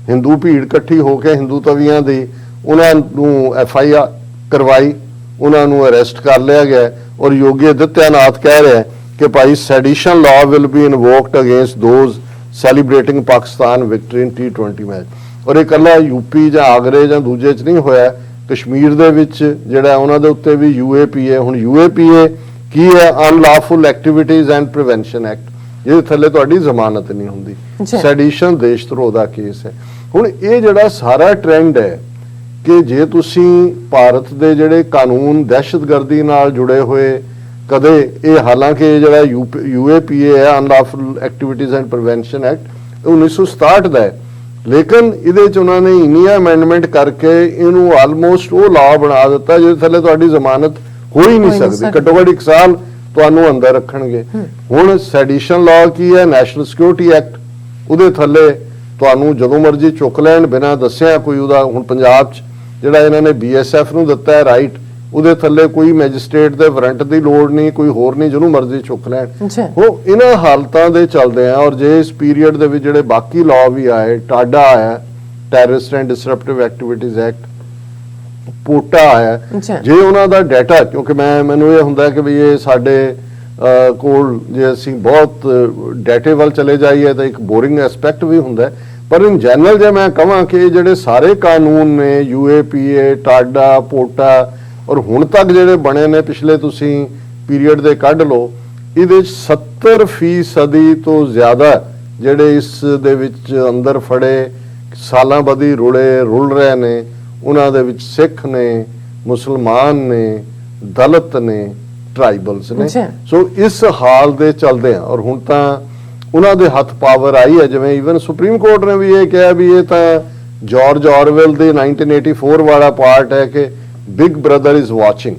ਹਿੰਦੂ ਭੀੜ ਇਕੱਠੀ ਹੋ ਕੇ ਹਿੰਦੂ ਤਵੀਆਂ ਦੀ ਉਹਨਾਂ ਨੂੰ FIR ਕਰਵਾਈ, ਉਹਨਾਂ ਨੂੰ ਅਰੈਸਟ ਕਰ ਲਿਆ ਗਿਆ ਔਰ ਯੋਗੀ ਆਦਿੱਤਿਆਨਾਥ ਕਹਿ ਰਿਹਾ ਕਿ ਭਾਈ sedition law will be invoked against those celebrating Pakistan victory in T20 match. ਔਰ ਇਹ ਇਕੱਲਾ ਯੂਪੀ ਜਾਂ ਆਗਰੇ ਜਾਂ ਦੂਜੇ 'ਚ ਨਹੀਂ ਹੋਇਆ, ਕਸ਼ਮੀਰ ਦੇ ਵਿੱਚ ਜਿਹੜਾ ਉਹਨਾਂ ਦੇ ਉੱਤੇ ਵੀ UAPA। ਹੁਣ UAPA ਕੀ ਹੈ? Unlawful activities and prevention act, ਜਿਹਦੇ ਥੱਲੇ ਤੁਹਾਡੀ ਜ਼ਮਾਨਤ ਨਹੀਂ ਹੁੰਦੀ। ਸੈਡੀਸ਼ਨ ਦੇਸ਼ ਧਰੋਹ ਦਾ ਕੇਸ ਹੈ। ਹੁਣ ਇਹ ਜਿਹੜਾ ਸਾਰਾ ਟ੍ਰੈਂਡ ਹੈ ਕਿ ਜੇ ਤੁਸੀਂ ਭਾਰਤ ਦੇ ਜਿਹੜੇ ਕਾਨੂੰਨ ਦਹਿਸ਼ਤਗਰਦੀ ਨਾਲ ਜੁੜੇ ਹੋਏ ਕਦੇ ਇਹ, ਹਾਲਾਂਕਿ ਜਿਹੜਾ UAPA ਹੈ unlawful activities and prevention act 1967 ਦਾ ਹੈ, ਲੇਕਿਨ ਇਹਦੇ 'ਚ ਉਹਨਾਂ ਨੇ ਇੰਨੀਆਂ ਅਮੈਂਡਮੈਂਟ ਕਰਕੇ ਇਹਨੂੰ ਆਲਮੋਸਟ ਉਹ ਲਾਅ ਬਣਾ ਦਿੱਤਾ ਜਿਹਦੇ ਥੱਲੇ ਤੁਹਾਡੀ ਜ਼ਮਾਨਤ ਹੋ ਹੀ ਨਹੀਂ ਸਕਦੀ, ਘੱਟੋ ਘੱਟ 1 ਸਾਲ ਤੁਹਾਨੂੰ ਅੰਦਰ ਰੱਖਣਗੇ। ਹੁਣ ਸੈਡੀਸ਼ਨ ਲਾਅ ਕੀ ਹੈ? ਨੈਸ਼ਨਲ ਸਿਕਿਉਰਿਟੀ ਐਕਟ, ਉਹਦੇ ਥੱਲੇ ਤੁਹਾਨੂੰ ਜਦੋਂ ਮਰਜ਼ੀ ਚੁੱਕ ਲੈਣ ਬਿਨਾਂ ਦੱਸਿਆ ਕੋਈ ਉਹਦਾ। ਹੁਣ ਪੰਜਾਬ 'ਚ ਜਿਹੜਾ ਇਹਨਾਂ ਨੇ BSF ਨੂੰ ਦਿੱਤਾ ਹੈ ਰਾਈਟ, ਉਹਦੇ ਥੱਲੇ ਕੋਈ ਮੈਜਿਸਟ੍ਰੇਟ ਦੇ ਵਾਰੰਟ ਦੀ ਲੋੜ ਨਹੀਂ, ਕੋਈ ਹੋਰ ਨਹੀਂ, ਜਿਹਨੂੰ ਮਰਜ਼ੀ ਚੁੱਕ ਲੈਣ। ਉਹ ਇਹਨਾਂ ਹਾਲਤਾਂ ਦੇ ਚੱਲਦੇ ਆ। ਔਰ ਜੇ ਇਸ ਪੀਰੀਅਡ ਦੇ ਵਿੱਚ ਜਿਹੜੇ ਬਾਕੀ ਲਾਅ ਵੀ ਆਏ, ਟਾਡਾ ਆਇਆ ਟੈਰਰਿਸਟ ਐਂਡ ਡਿਸਰਪਟਿਵ ਐਕਟੀਵਿਟੀਜ਼ ਐਕਟ, ਪੋਟਾ ਆਇਆ, ਜੇ ਉਹਨਾਂ ਦਾ ਡਾਟਾ, ਕਿਉਂਕਿ ਮੈਨੂੰ ਇਹ ਹੁੰਦਾ ਕਿ ਵੀ ਇਹ ਸਾਡੇ ਕੋਲ ਜੇ ਅਸੀਂ ਬਹੁਤ ਡਾਟੇ ਵੱਲ ਚਲੇ ਜਾਈਏ ਤਾਂ ਇੱਕ ਬੋਰਿੰਗ ਐਸਪੈਕਟ ਵੀ ਹੁੰਦਾ, ਪਰ ਇਨ ਜਨਰਲ ਜੇ ਮੈਂ ਕਹਾਂ ਕਿ ਜਿਹੜੇ ਸਾਰੇ ਕਾਨੂੰਨ ਨੇ UAPA, ਟਾਡਾ, ਪੋਟਾ ਔਰ ਹੁਣ ਤੱਕ ਜਿਹੜੇ ਬਣੇ ਨੇ ਪਿਛਲੇ ਤੁਸੀਂ ਪੀਰੀਅਡ ਦੇ ਕੱਢ ਲਓ, ਇਹਦੇ 70% ਤੋਂ ਜ਼ਿਆਦਾ ਜਿਹੜੇ ਇਸ ਦੇ ਵਿੱਚ ਅੰਦਰ ਫੜੇ ਸਾਲਾਂ ਬਦੀ ਰੁਲ ਰਹੇ ਨੇ, ਉਹਨਾਂ ਦੇ ਵਿੱਚ ਸਿੱਖ ਨੇ, ਮੁਸਲਮਾਨ ਨੇ, ਦਲਿਤ ਨੇ, ਟ੍ਰਾਈਬਲਸ ਨੇ। ਸੋ ਇਸ ਹਾਲ ਦੇ ਚੱਲਦੇ ਆ ਔਰ ਹੁਣ ਤਾਂ ਉਹਨਾਂ ਦੇ ਹੱਥ ਪਾਵਰ ਆਈ ਹੈ। ਜਿਵੇਂ ਈਵਨ ਸੁਪਰੀਮ ਕੋਰਟ ਨੇ ਵੀ ਇਹ ਕਿਹਾ ਵੀ ਇਹ ਤਾਂ ਜਾਰਜ ਆਰਵੈਲ ਦੇ 1984 ਵਾਲਾ ਪਾਰਟ ਹੈ ਕਿ ਬਿਗ ਬ੍ਰਦਰ ਇਜ਼ ਵਾਚਿੰਗ,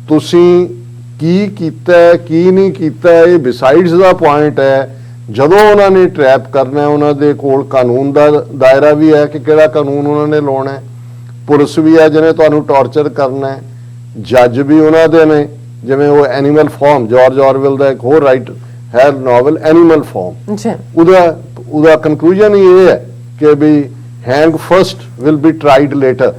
ਤੁਸੀਂ ਕੀ ਕੀਤਾ ਕੀ ਨਹੀਂ ਕੀਤਾ ਇਹ ਬਿਸਾਈਡਸ ਦਾ ਪੁਆਇੰਟ ਹੈ। ਜਦੋਂ ਉਹਨਾਂ ਨੇ ਟਰੈਪ ਕਰਨਾ ਉਹਨਾਂ ਦੇ ਕੋਲ ਕਾਨੂੰਨ ਦਾ ਦਾਇਰਾ ਵੀ ਹੈ ਕਿ ਕਿਹੜਾ ਕਾਨੂੰਨ ਉਹਨਾਂ ਨੇ ਲਾਉਣਾ ਹੈ, ਪੁਲਿਸ ਵੀ ਹੈ ਜਿਹਨੇ ਤੁਹਾਨੂੰ ਟਾਰਚਰ ਕਰਨਾ ਹੈ, ਜੱਜ ਵੀ ਉਹਨਾਂ ਦੇ ਨੇ। ਜਿਵੇਂ ਉਹ ਐਨੀਮਲ ਫਾਰਮ, ਜਾਰਜ ਆਰਵੈਲ ਦਾ ਇੱਕ ਹੋਰ ਰਾਈਟ ਹੈ ਨੋਵਲ ਐਨੀਮਲ ਫਾਰਮ, ਉਹਦਾ ਕਨਕਲੂਜਨ ਹੀ ਇਹ ਹੈ ਕਿ we hang first will be tried later,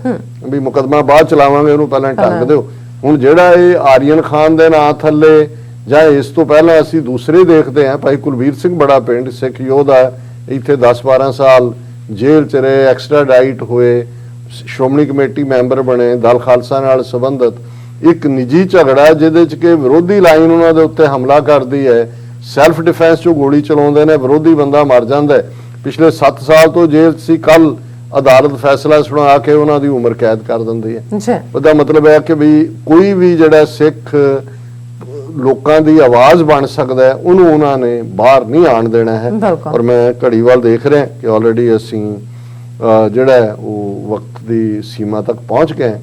ਵੀ ਮੁਕਦਮਾ ਬਾਅਦ ਚਲਾਵਾਂਗੇ, ਉਹਨੂੰ ਪਹਿਲਾਂ ਟੰਗ ਦਿਓ। ਹੁਣ ਜਿਹੜਾ ਇਹ ਆਰੀਅਨ ਖਾਨ ਦੇ ਨਾਂ ਥੱਲੇ ਜਾਂ ਇਸ ਤੋਂ ਪਹਿਲਾਂ ਅਸੀਂ ਦੂਸਰੇ ਦੇਖਦੇ ਹਾਂ, ਭਾਈ ਕੁਲਬੀਰ ਸਿੰਘ ਬੜਾ ਪਿੰਡ ਸਿੱਖ ਯੋਧਾ, ਇੱਥੇ 10-12 ਸਾਲ ਜੇਲ੍ਹ 'ਚ ਰਹੇ, ਐਕਸਟਰਾਡਾਈਟ ਹੋਏ, ਸ਼੍ਰੋਮਣੀ ਕਮੇਟੀ ਮੈਂਬਰ ਬਣੇ, ਦਲ ਖਾਲਸਾ ਨਾਲ ਸੰਬੰਧਿਤ, ਇੱਕ ਨਿੱਜੀ ਝਗੜਾ ਹੈ ਜਿਹਦੇ ਚ ਕਿ ਵਿਰੋਧੀ ਲਾਈਨ ਉਹਨਾਂ ਦੇ ਉੱਤੇ ਹਮਲਾ ਕਰਦੀ ਹੈ, ਸੈਲਫ ਡਿਫੈਂਸ 'ਚੋਂ ਗੋਲੀ ਚਲਾਉਂਦੇ ਨੇ, ਵਿਰੋਧੀ ਬੰਦਾ ਮਰ ਜਾਂਦਾ ਹੈ। ਪਿਛਲੇ 7 ਸਾਲ ਤੋਂ ਜੇਲ੍ਹ ਸੀ, ਕੱਲ ਅਦਾਲਤ ਫੈਸਲਾ ਸੁਣਾ ਕੇ ਉਹਨਾਂ ਦੀ ਉਮਰ ਕੈਦ ਕਰ ਦਿੰਦੀ ਹੈ। ਉਹਦਾ ਮਤਲਬ ਹੈ ਕਿ ਵੀ ਕੋਈ ਵੀ ਜਿਹੜਾ ਸਿੱਖ ਲੋਕਾਂ ਦੀ ਆਵਾਜ਼ ਬਣ ਸਕਦਾ ਹੈ ਉਹਨੂੰ ਉਹਨਾਂ ਨੇ ਬਾਹਰ ਨਹੀਂ ਆਣ ਦੇਣਾ ਹੈ। ਔਰ ਮੈਂ ਘੜੀਵਾਲ ਦੇਖ ਰਿਹਾ ਕਿ ਆਲਰੇਡੀ ਅਸੀਂ ਜਿਹੜਾ ਉਹ ਵਕਤ ਦੀ ਸੀਮਾ ਤੱਕ ਪਹੁੰਚ ਗਏ।